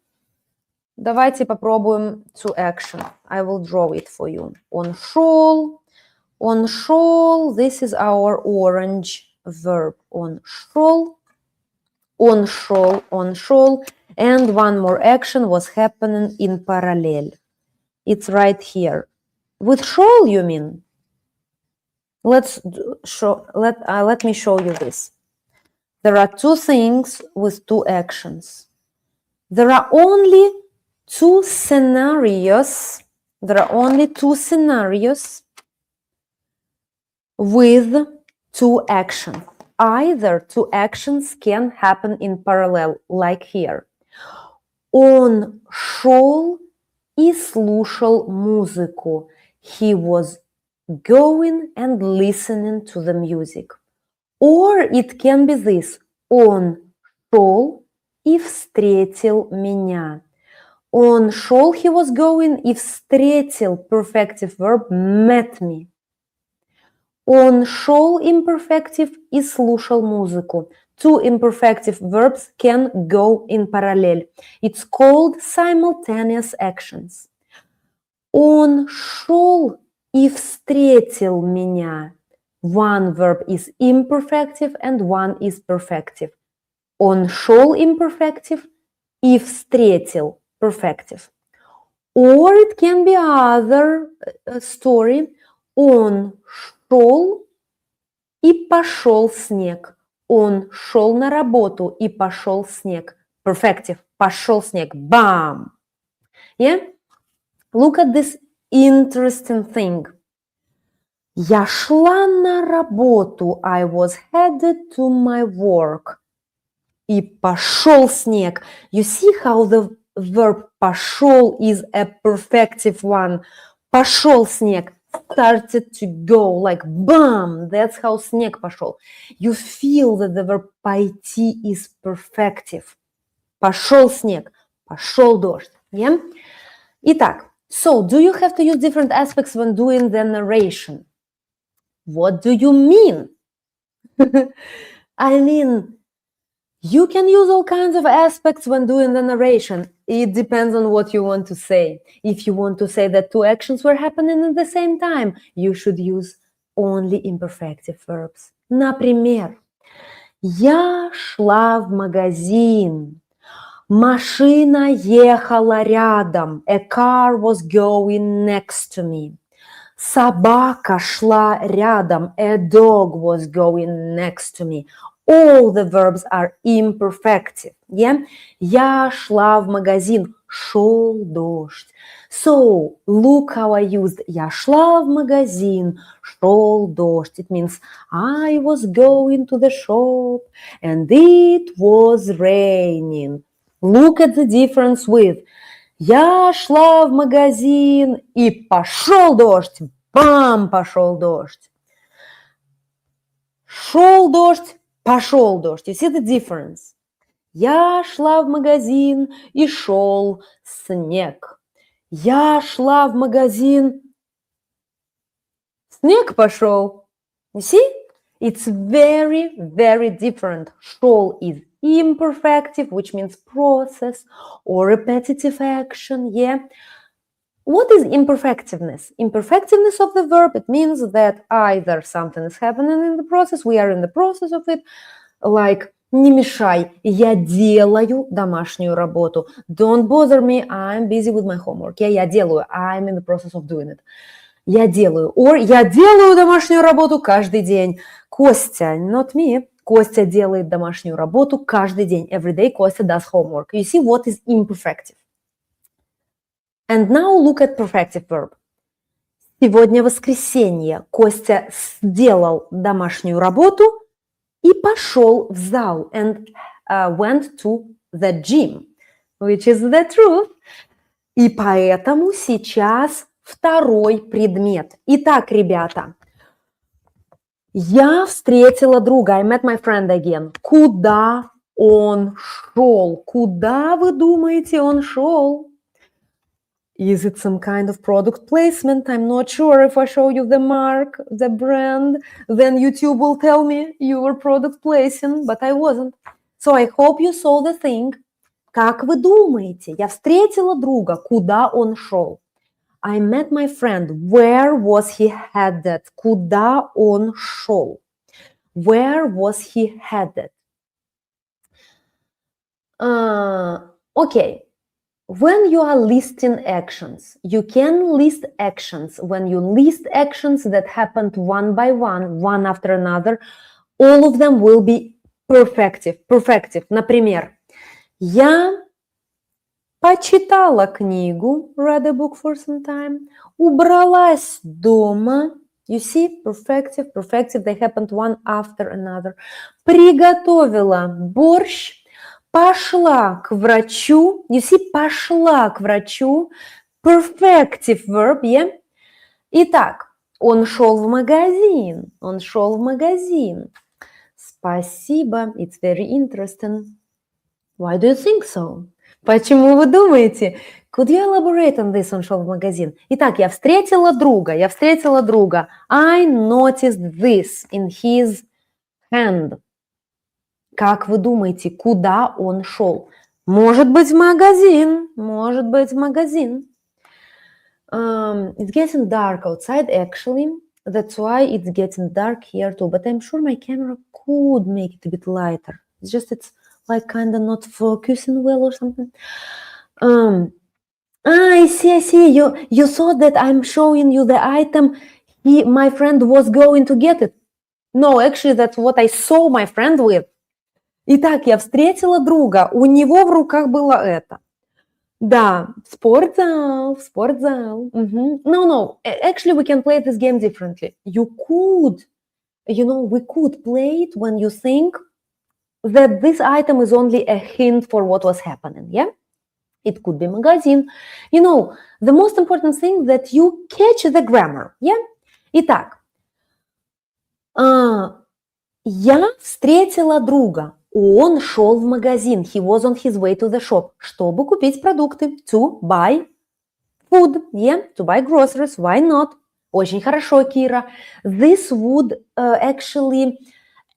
A: Давайте попробуем to action. I will draw it for you. Он шел. This is our orange verb. Он шел. And one more action was happening in parallel. It's right here. With шел, you mean? Let me show you this. There are two things with two actions. There are only two scenarios. With two actions. Either two actions can happen in parallel, like here. Он шел и слушал музыку. He was going and listening to the music. Or it can be this. Он шел и встретил меня. Он шел, he was going, и встретил, perfective verb, met me. Он шел, imperfective, и слушал музыку. Two imperfective verbs can go in parallel. It's called simultaneous actions. Он шел и встретил меня. One verb is imperfective and one is perfective. Он шел, imperfective, и встретил, perfective. Or it can be other story. Он шел и пошел снег. Он шел на работу и пошел снег. Perfective. Пошел снег. Bam! Yeah? Look at this interesting thing. Я шла на работу. I was headed to my work. И пошел снег. You see how the verb пошел is a perfective one. Пошел снег. Started to go like bam. That's how снег пошел. You feel that the verb пойти is perfective. Пошел снег. Пошел дождь. Yeah? Итак, so do you have to use different aspects when doing the narration? What do you mean? I mean, you can use all kinds of aspects when doing the narration. It depends on what you want to say. If you want to say that two actions were happening at the same time, you should use only imperfective verbs. Например, Я шла в магазин. Машина ехала рядом. A car was going next to me. Собака шла рядом. A dog was going next to me. All the verbs are imperfective. Yeah? Я шла в магазин. Шел дождь. So, look how I used я шла в магазин, шел дождь. It means I was going to the shop and it was raining. Look at the difference with я шла в магазин и пошел дождь. Бам, пошел дождь. Шел дождь, пошел дождь. You see the difference? Я шла в магазин и шел снег. Я шла в магазин, снег пошел. You see? It's very, very different. Шел is imperfective, which means process or repetitive action, yeah? What is imperfectiveness? Imperfectiveness of the verb, it means that either something is happening in the process, we are in the process of it, like не мешай, я делаю домашнюю работу. Don't bother me, I'm busy with my homework. Я делаю, I'm in the process of doing it. Я делаю. Or я делаю домашнюю работу каждый день. Костя, not me. Костя делает домашнюю работу каждый день. Every day Костя does homework. You see what is imperfective. And now look at perfective verb. Сегодня воскресенье. Костя сделал домашнюю работу и пошел в зал and went to the gym, which is the truth. И поэтому сейчас второй предмет. Итак, ребята, я встретила друга. I met my friend again. Куда он шел? Куда, вы думаете, он шел? Is it some kind of product placement? I'm not sure. If I show you the mark, the brand, then YouTube will tell me you were product placing, but I wasn't. So I hope you saw the thing. Как вы думаете? Я встретила друга. Куда он шел? I met my friend. Where was he headed? Куда он шел? Where was he headed? Okay. When you are listing actions, you can list actions. When you list actions that happened one by one, one after another, all of them will be perfective. Perfective. Например, я почитала книгу, read a book for some time, убралась дома. You see, perfective, perfective, they happened one after another. Приготовила борщ. Пошла к врачу. You see, пошла к врачу. Perfective verb, yeah? Итак, он шел в магазин. Он шел в магазин. Спасибо. It's very interesting. Why do you think so? Почему вы думаете? Could you elaborate on this? Он шел в магазин. Итак, я встретила друга. Я встретила друга. I noticed this in his hand. Как вы думаете, куда он шел? Может быть, в магазин. Может быть, в магазин. It's getting dark outside, actually. That's why it's getting dark here too. But I'm sure my camera could make it a bit lighter. It's just it's like kind of not focusing well or something. I see. You saw that I'm showing you the item. My friend was going to get it. No, actually, that's what I saw my friend with. Итак, я встретила друга, у него в руках было это. Да, спортзал. No, actually we can play this game differently. We could play it when you think that this item is only a hint for what was happening, yeah? It could be магазин. The most important thing that you catch the grammar, yeah? Итак, я встретила друга. Он шел в магазин. He was on his way to the shop. Чтобы купить продукты. To buy food. Yeah, to buy groceries. Why not? Очень хорошо, Кира. This would actually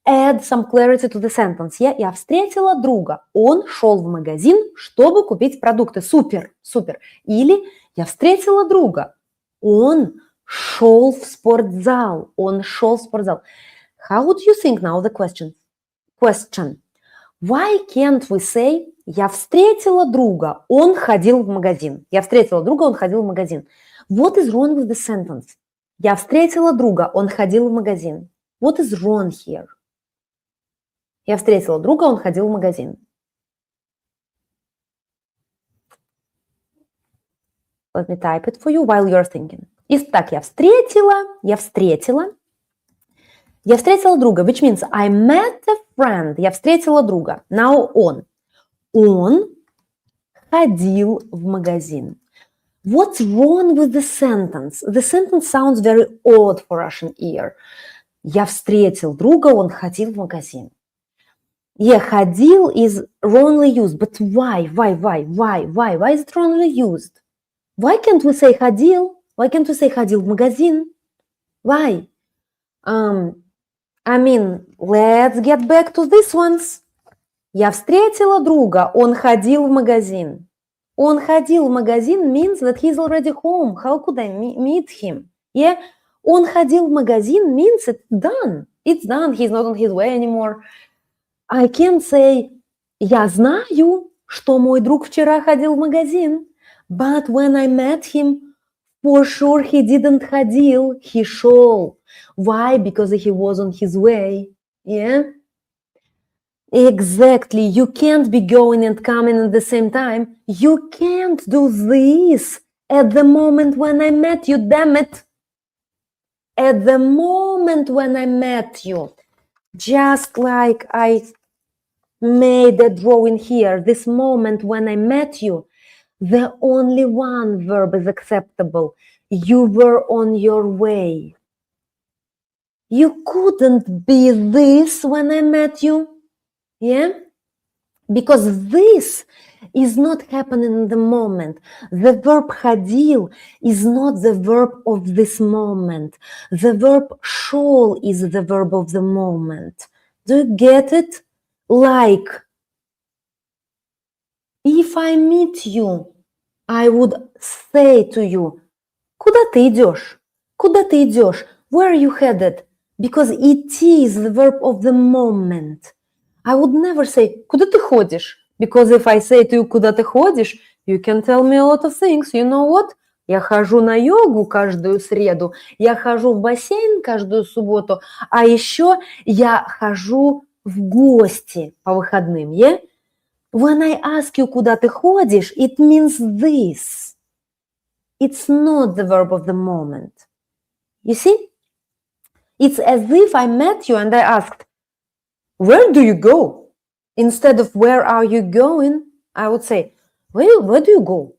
A: add some clarity to the sentence. Yeah? Я встретила друга. Он шел в магазин, чтобы купить продукты. Супер. Или я встретила друга. Он шел в спортзал. How would you think now the question? question. Why can't we say «Я встретила друга, он ходил в магазин». Я встретила друга, он ходил в магазин. What is wrong with the sentence? Я встретила друга, он ходил в магазин. What is wrong here? Я встретила друга, он ходил в магазин. Let me type it for you while you're thinking. Итак, я встретила друга, which means I met a friend. Я встретила друга. Now он ходил в магазин. What's wrong with the sentence? The sentence sounds very odd for Russian ear. Я встретил друга, он ходил в магазин. Yeah, ходил is wrongly used, but why? Why is it wrongly used? Why can't we say ходил? Why can't we say ходил в магазин? Why? I mean, let's get back to this ones. Я встретила друга, он ходил в магазин. Он ходил в магазин means that he's already home. How could I meet him? Yeah, он ходил в магазин means it's done. It's done, he's not on his way anymore. I can't say, я знаю, что мой друг вчера ходил в магазин. But when I met him, for sure he didn't ходил, he шел. Why? Because he was on his way. Yeah? Exactly. You can't be going and coming at the same time. You can't do this at the moment when I met you, damn it. At the moment when I met you. Just like I made a drawing here, this moment when I met you, the only one verb is acceptable. You were on your way. You couldn't be this when I met you. Yeah? Because this is not happening in the moment. The verb ходил is not the verb of this moment. The verb шел is the verb of the moment. Do you get it? Like, if I meet you, I would say to you, куда ты идешь? Куда ты идешь? Where are you headed? Because it is the verb of the moment. I would never say, куда ты ходишь? Because if I say to you, куда ты ходишь, you can tell me a lot of things. You know what? Я хожу на йогу каждую среду, я хожу в бассейн каждую субботу, а еще я хожу в гости по выходным. Yeah? When I ask you, куда ты ходишь, it means this. It's not the verb of the moment. You see? It's as if I met you and I asked, where do you go? Instead of where are you going, I would say, where do you go?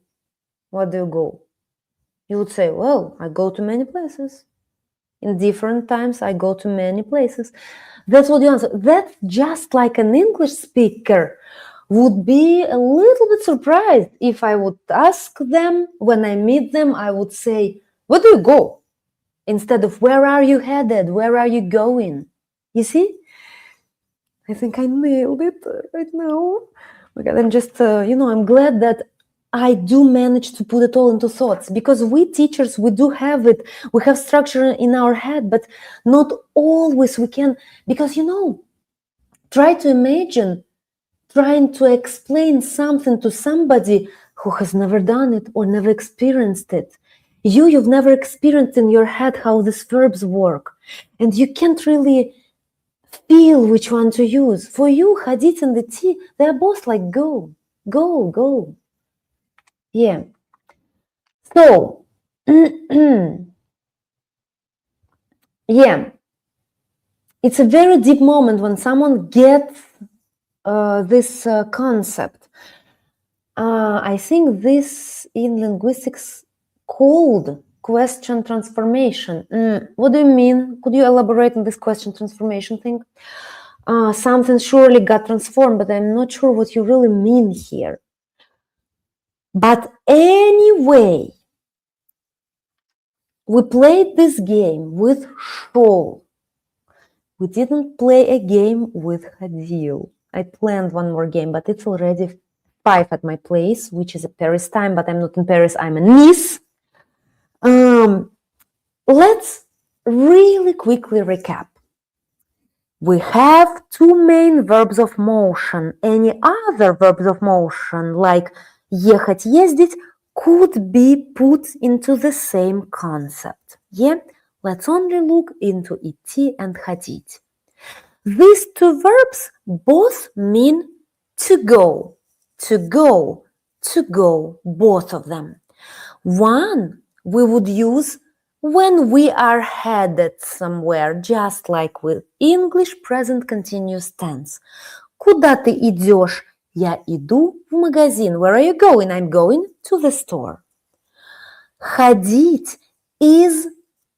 A: Where do you go? You would say, well, I go to many places. In different times, I go to many places. That's what you answer. That's just like an English speaker would be a little bit surprised if I would ask them, when I meet them, I would say, where do you go? Instead of where are you headed? Where are you going? You see? I think I nailed it right now. Because I'm just, I'm glad that I do manage to put it all into thoughts, because we teachers, we do have it. We have structure in our head, but not always we can, because, try to imagine trying to explain something to somebody who has never done it or never experienced it. You've never experienced in your head how these verbs work, and you can't really feel which one to use. For you, ходить and идти, they're both like go, go, go. Yeah. So, yeah, it's a very deep moment when someone gets this concept. I think this in linguistics called question transformation. What do you mean? Could you elaborate on this question transformation thing? Something surely got transformed, but I'm not sure what you really mean here. But anyway, we played this game with шел. We didn't play a game with ходил. I planned one more game, but it's already 5 at my place, which is a Paris time, but I'm not in Paris, I'm in Nice. Let's really quickly recap. We have two main verbs of motion. Any other verbs of motion, like ехать, ездить, could be put into the same concept. Yeah? Let's only look into идти and ходить. These two verbs both mean to go, both of them. One we would use when we are headed somewhere, just like with English present continuous tense. Куда ты идешь? Я иду в магазин. Where are you going? I'm going to the store. Ходить is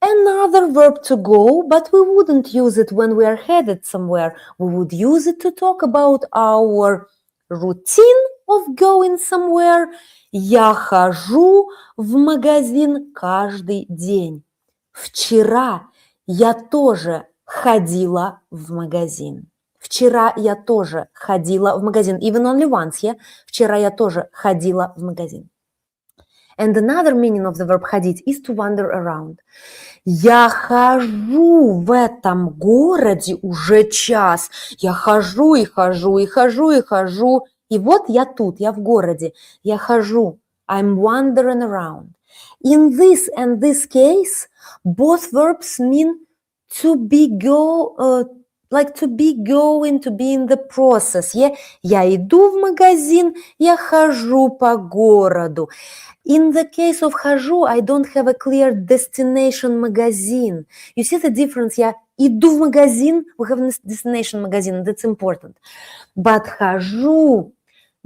A: another verb to go, but we wouldn't use it when we are headed somewhere. We would use it to talk about our routine of going somewhere. Я хожу в магазин каждый день. Вчера я тоже ходила в магазин. Вчера я тоже ходила в магазин. Even only once, yeah? Вчера я тоже ходила в магазин. And another meaning of the verb ходить is to wander around. Я хожу в этом городе уже час. Я хожу и хожу и хожу и хожу. И вот я тут, я в городе. Я хожу. I'm wandering around. In this and this case, both verbs mean to be like to be going, to be in the process. Yeah? Я иду в магазин, я хожу по городу. In the case of хожу, I don't have a clear destination magazine. You see the difference? Я иду в магазин, we have a destination magazine, that's important. But хожу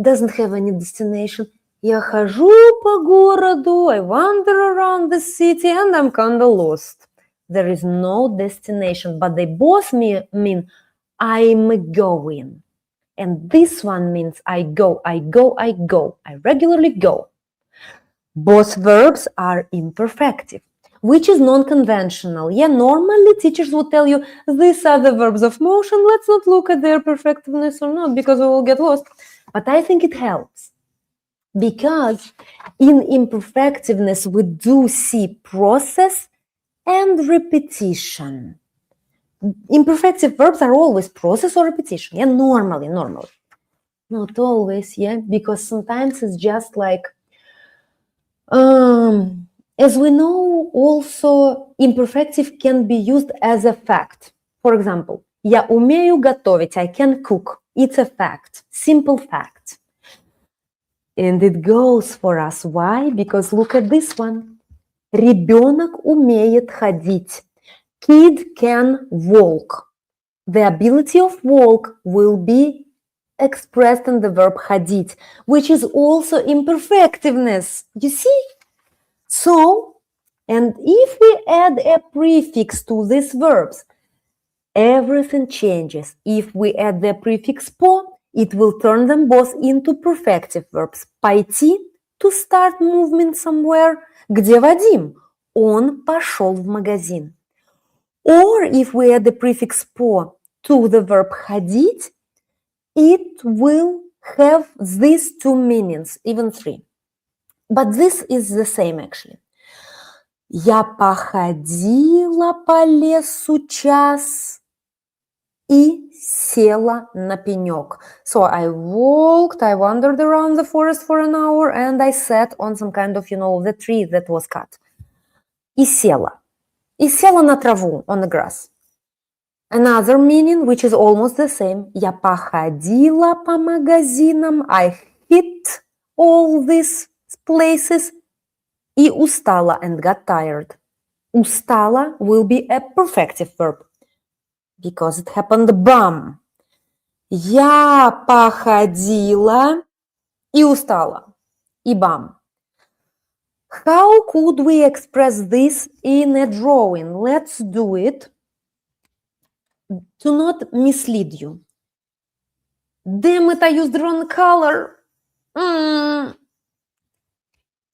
A: doesn't have any destination. Я хожу по городу, I wander around the city and I'm kind of lost. There is no destination, but they both mean I'm going. And this one means I go, I go, I go. I regularly go. Both verbs are imperfective, which is non-conventional. Yeah, normally teachers will tell you, these are the verbs of motion. Let's not look at their perfectiveness or not, because we will get lost. But I think it helps. Because in imperfectiveness, we do see process and repetition. Imperfective verbs are always process or repetition. Yeah, normally. Not always, yeah, because sometimes it's just like, as we know, also imperfective can be used as a fact. For example, я умею готовить, I can cook. It's a fact, simple fact. And it goes for us. Why? Because look at this one. Ребенок умеет ходить. Kid can walk. The ability of walk will be expressed in the verb ходить, which is also imperfectiveness. You see? So, and if we add a prefix to these verbs, everything changes. If we add the prefix по, it will turn them both into perfective verbs. Пойти, to start movement somewhere. Где Вадим? Он пошел в магазин. Or if we add the prefix по to the verb ходить, it will have these two meanings, even three. But this is the same actually. Я походила по лесу час и села на пенек. So I walked, I wandered around the forest for an hour and I sat on some kind of, the tree that was cut. И села. И села на траву, on the grass. Another meaning, which is almost the same. Я походила по магазинам. I hit all these places. И устала and got tired. Устала will be a perfective verb. Because it happened bam. Я походила и устала. И бам. How could we express this in a drawing? Let's do it to not mislead you. Damn it, I used the wrong color. No,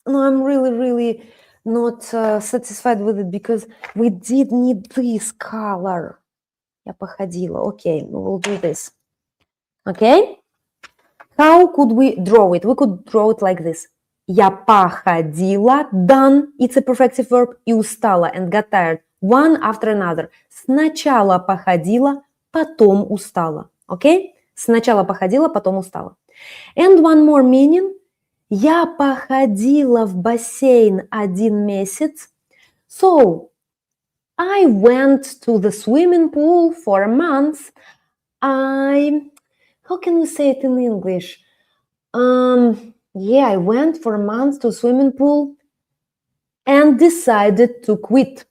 A: I'm really not satisfied with it because we did need this color. Я походила. Okay, we will do this. Okay? How could we draw it? We could draw it like this. Я походила, done, it's a perfective verb, и устала, and got tired. One after another. Сначала походила, потом устала. Окей? Сначала походила, потом устала. And one more meaning. Я походила в бассейн 1 месяц. So, I went to the swimming pool for a month. How can we say it in English? I went for a month to swimming pool and decided to quit.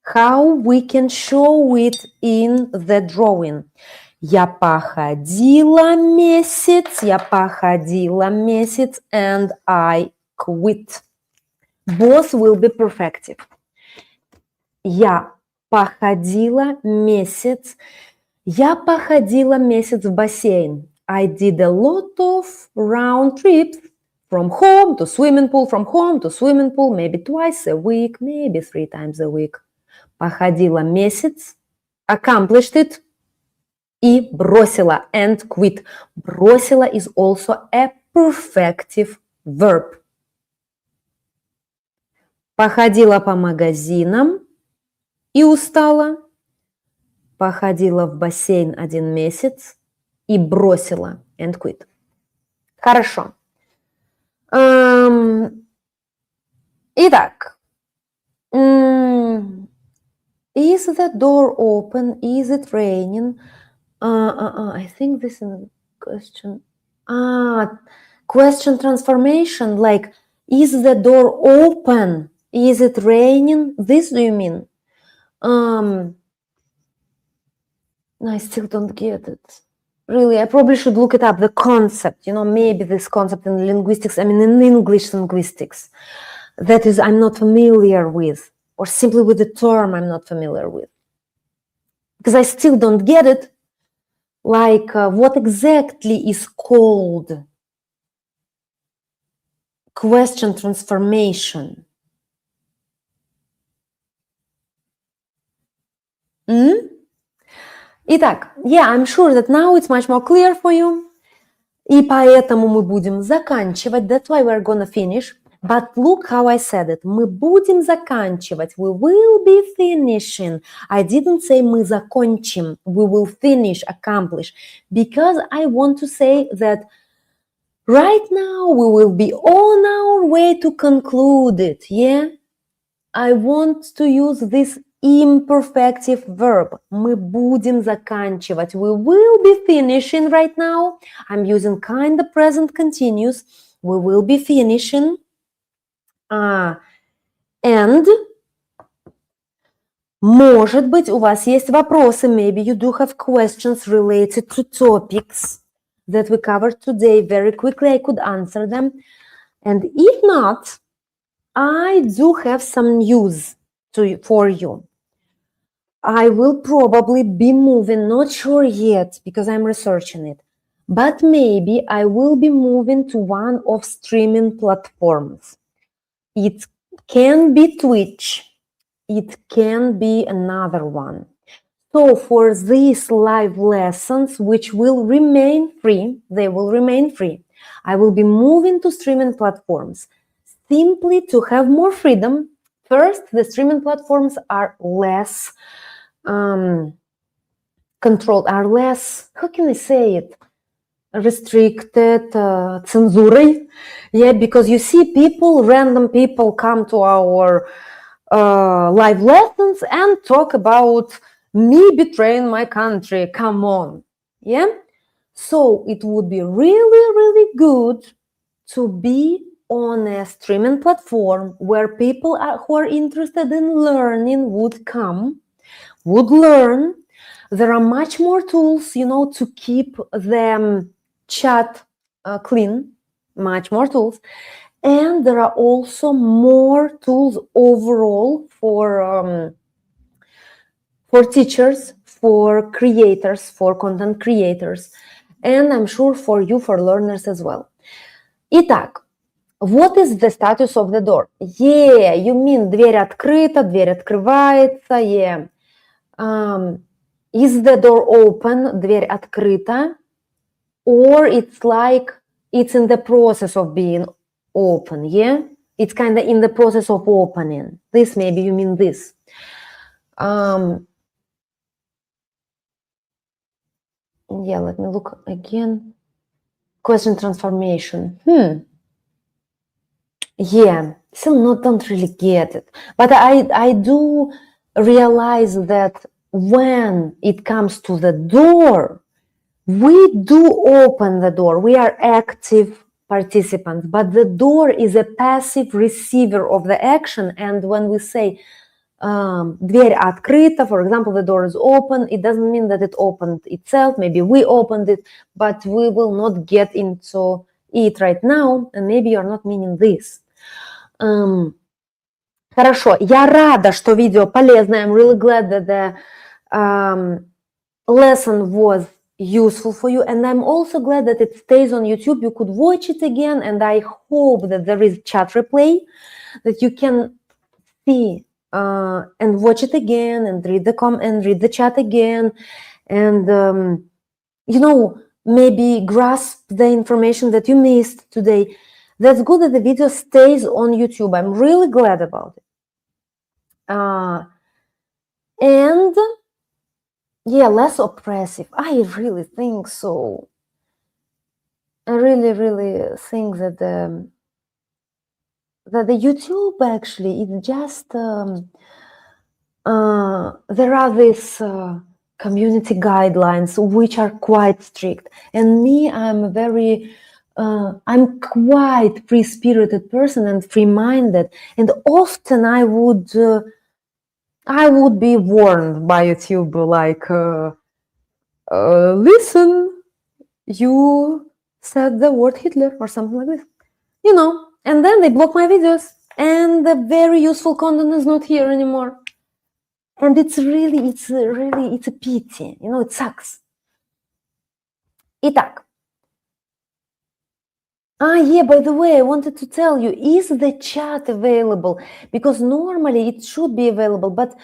A: How we can show it in the drawing? Я походила месяц, and I quit. Both will be perfective. Я походила месяц в бассейн. I did a lot of round trips from home to swimming pool, from home to swimming pool, maybe twice a week, maybe 3 times a week. Походила месяц, accomplished it, и бросила, and quit. Бросила is also a perfective verb. Походила по магазинам и устала. Походила в бассейн 1 месяц и бросила, and quit. Хорошо. Итак. Is the door open? Is it raining? I think this is a question. Question transformation, like, is the door open? Is it raining? This do you mean? I still don't get it. Really, I probably should look it up, the concept, maybe this concept in linguistics, in English linguistics, that is I'm not familiar with, or simply with the term I'm not familiar with. Because I still don't get it, like what exactly is called question transformation. Итак, I'm sure that now it's much more clear for you. И поэтому мы будем заканчивать. That's why we're gonna finish. But look how I said it. Мы будем заканчивать. We will be finishing. I didn't say мы закончим. We will finish, accomplish. Because I want to say that right now we will be on our way to conclude it. Yeah? I want to use this imperfective verb. Мы будем заканчивать. We will be finishing right now. I'm using kind of present continuous. We will be finishing. And может быть, у вас есть вопросы. Maybe you do have questions related to topics that we covered today. Very quickly, I could answer them. And if not, I do have some news for you. I will probably be moving, not sure yet because I'm researching it, but maybe I will be moving to one of streaming platforms. It can be Twitch. It can be another one. So for these live lessons, which will remain free, they will remain free, I will be moving to streaming platforms simply to have more freedom. First, the streaming platforms are less controlled, are less, how can I say it? Restricted, цензурой. Yeah, because you see random people come to our live lessons and talk about me betraying my country. Come on. Yeah. So it would be really, really good to be on a streaming platform where people who are interested in learning would come, would learn. There are much more tools, to keep them chat clean, much more tools. And there are also more tools overall for teachers, for creators, for content creators. And I'm sure for you, for learners as well. Итак, what is the status of the door? Yeah, you mean дверь открыта, дверь открывается, yeah. Is the door open? Дверь открыта. Or it's like it's in the process of being open, yeah? It's kind of in the process of opening. This, maybe you mean this. Yeah, let me look again. Question transformation. Yeah, still don't really get it. But I do realize that when it comes to the door, we do open the door. We are active participants, but the door is a passive receiver of the action. And when we say дверь открыта, for example, the door is open, it doesn't mean that it opened itself. Maybe we opened it, but we will not get into it right now. And maybe you're not meaning this. Хорошо, я рада, что видео полезное. I'm really glad that the lesson was useful for you, and I'm also glad that it stays on YouTube. You could watch it again, and I hope that there is chat replay that you can see and watch it again and read the chat again, and maybe grasp the information that you missed today. That's good that the video stays on YouTube. I'm really glad about it. And yeah, less oppressive. I really think so. I really think that the YouTube actually is just there are these community guidelines which are quite strict, and me, I'm quite free-spirited person and free-minded, and often I would be warned by YouTube, like, listen, you said the word Hitler or something like this, and then they block my videos, and the very useful content is not here anymore. And it's a pity, it sucks. Итак. Yeah, by the way, I wanted to tell you, is the chat available? Because normally it should be available, but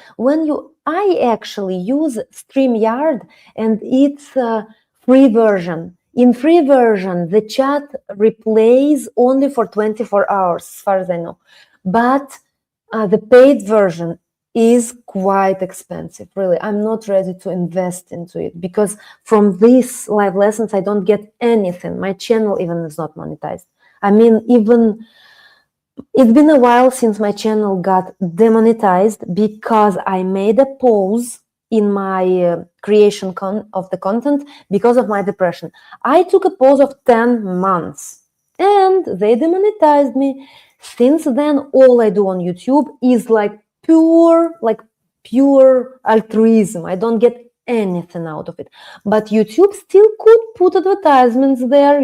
A: I actually use StreamYard, and it's a free version. In free version, the chat replays only for 24 hours, as far as I know. But the paid version is quite expensive, really. I'm not ready to invest into it, because from these live lessons, I don't get anything. My channel even is not monetized. I mean, it's been a while since my channel got demonetized because I made a pause in my creation of the content because of my depression. I took a pause of 10 months and they demonetized me. Since then, all I do on YouTube is pure altruism. I don't get anything out of it. But YouTube still could put advertisements there,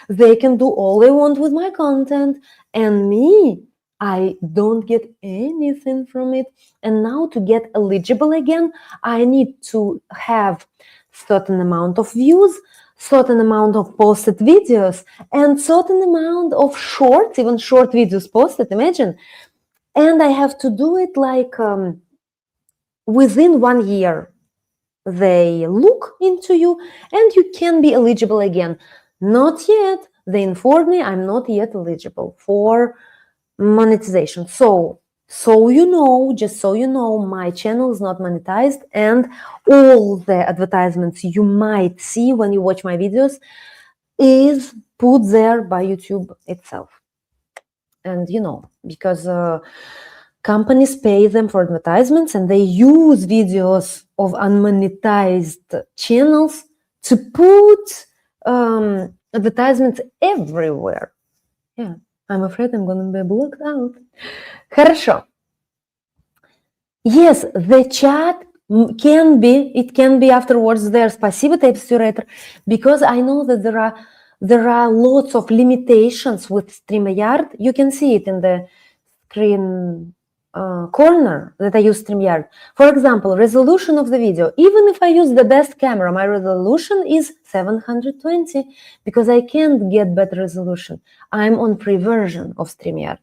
A: They can do all they want with my content. And me, I don't get anything from it. And now to get eligible again, I need to have certain amount of views, certain amount of posted videos, and certain amount of shorts, even short videos posted, imagine. And I have to do it within 1 year. They look into you and you can be eligible again. Not yet. They informed me I'm not yet eligible for monetization. So just so you know, my channel is not monetized, and all the advertisements you might see when you watch my videos is put there by YouTube itself. And because companies pay them for advertisements, and they use videos of unmonetized channels to put advertisements everywhere. Yeah, I'm afraid I'm gonna be blocked out. Хорошо. Yes, the chat can be afterwards there. Спасибо, TypeSturator, because I know that there are lots of limitations with StreamYard. You can see it in the screen corner that I use StreamYard. For example, resolution of the video. Even if I use the best camera, my resolution is 720 because I can't get better resolution. I'm on free version of StreamYard.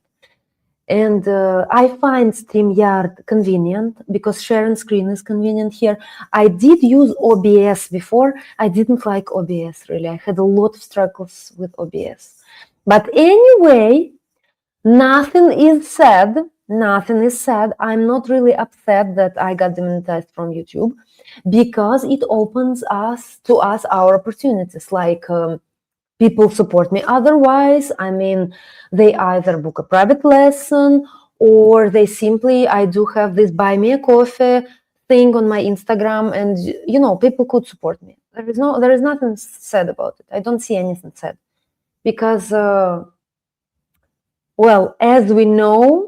A: And I find StreamYard convenient because sharing screen is convenient here. I did use OBS before. I didn't like OBS, really. I had a lot of struggles with OBS. But anyway, nothing is said Nothing is said. I'm not really upset that I got demonetized from YouTube because it opens to us our opportunities. Like people support me otherwise. I mean, they either book a private lesson or they simply, I do have this buy me a coffee thing on my Instagram, and you know, people could support me. There is nothing said about it. I don't see anything said because, well, as we know,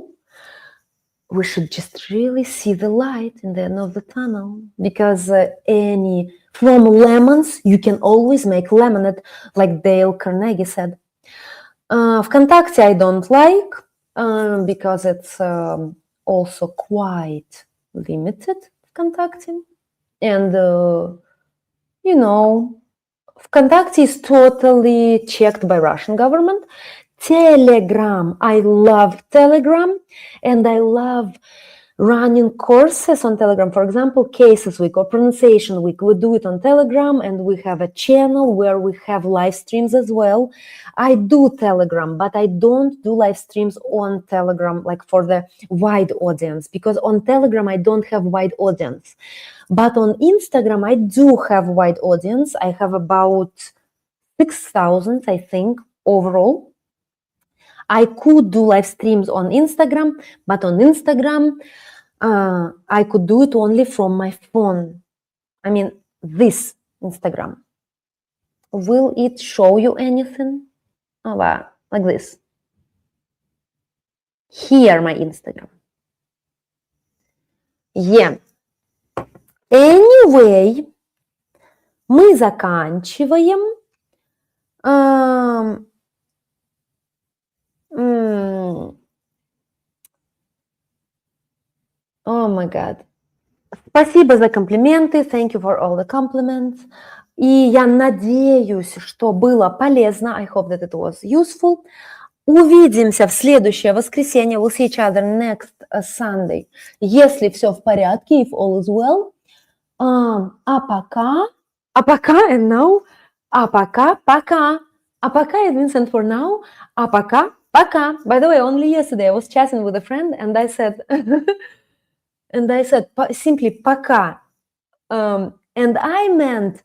A: we should just really see the light in the end of the tunnel, because from lemons you can always make lemonade, like Dale Carnegie said. ВКонтакте I don't like because it's also quite limited, ВКонтакте, and you know, ВКонтакте is totally checked by Russian government. Telegram, I love Telegram, and I love running courses on Telegram. For example, Cases Week or Pronunciation Week, we do it on Telegram, and we have a channel where we have live streams as well. I do Telegram, but I don't do live streams on Telegram like for the wide audience, because on Telegram I don't have wide audience. But on Instagram I do have wide audience. I have about 6,000, I think, overall. I could do live streams on Instagram, but on Instagram, I could do it only from my phone. I mean, this Instagram. Will it show you anything? Oh, wow, like this. Here my Instagram. Yeah. Anyway, мы заканчиваем. Oh my God. Спасибо за комплименты. Thank you for all the compliments. И я надеюсь, что было полезно. I hope that it was useful. Увидимся в следующее воскресенье. We'll see each other next Sunday. Если все в порядке, if all is well. А пока, and now. А пока. А пока it means and for now. А пока. By the way, only yesterday I was chatting with a friend and I said, simply пока. And I meant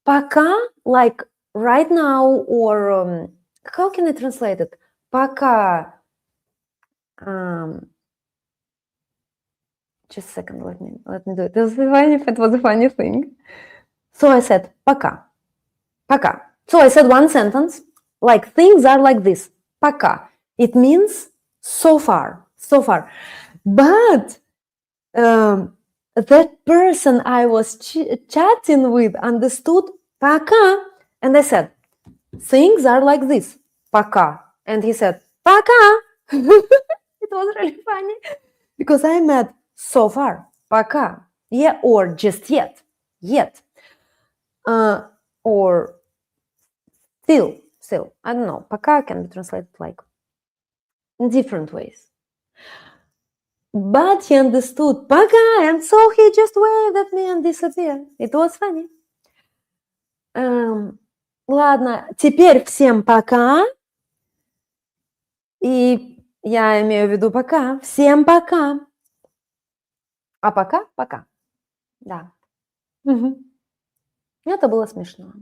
A: пока, like right now, or how can I translate it? Пока. Just a second, let me do it. It was a funny thing. So I said пока. So I said one sentence, like things are like this. Пока. It means so far. But that person I was chatting with understood пока, and I said, things are like this. Пока. And he said, пока. It was really funny because I meant so far. Пока. Yeah, or just yet. Or still. I don't know. Пока can be translated like in different ways. But he understood пока, and so he just waved at me and disappeared. It was funny. Ладно, теперь всем пока. И я имею в виду пока. Всем пока. А пока. Да. Это было смешно.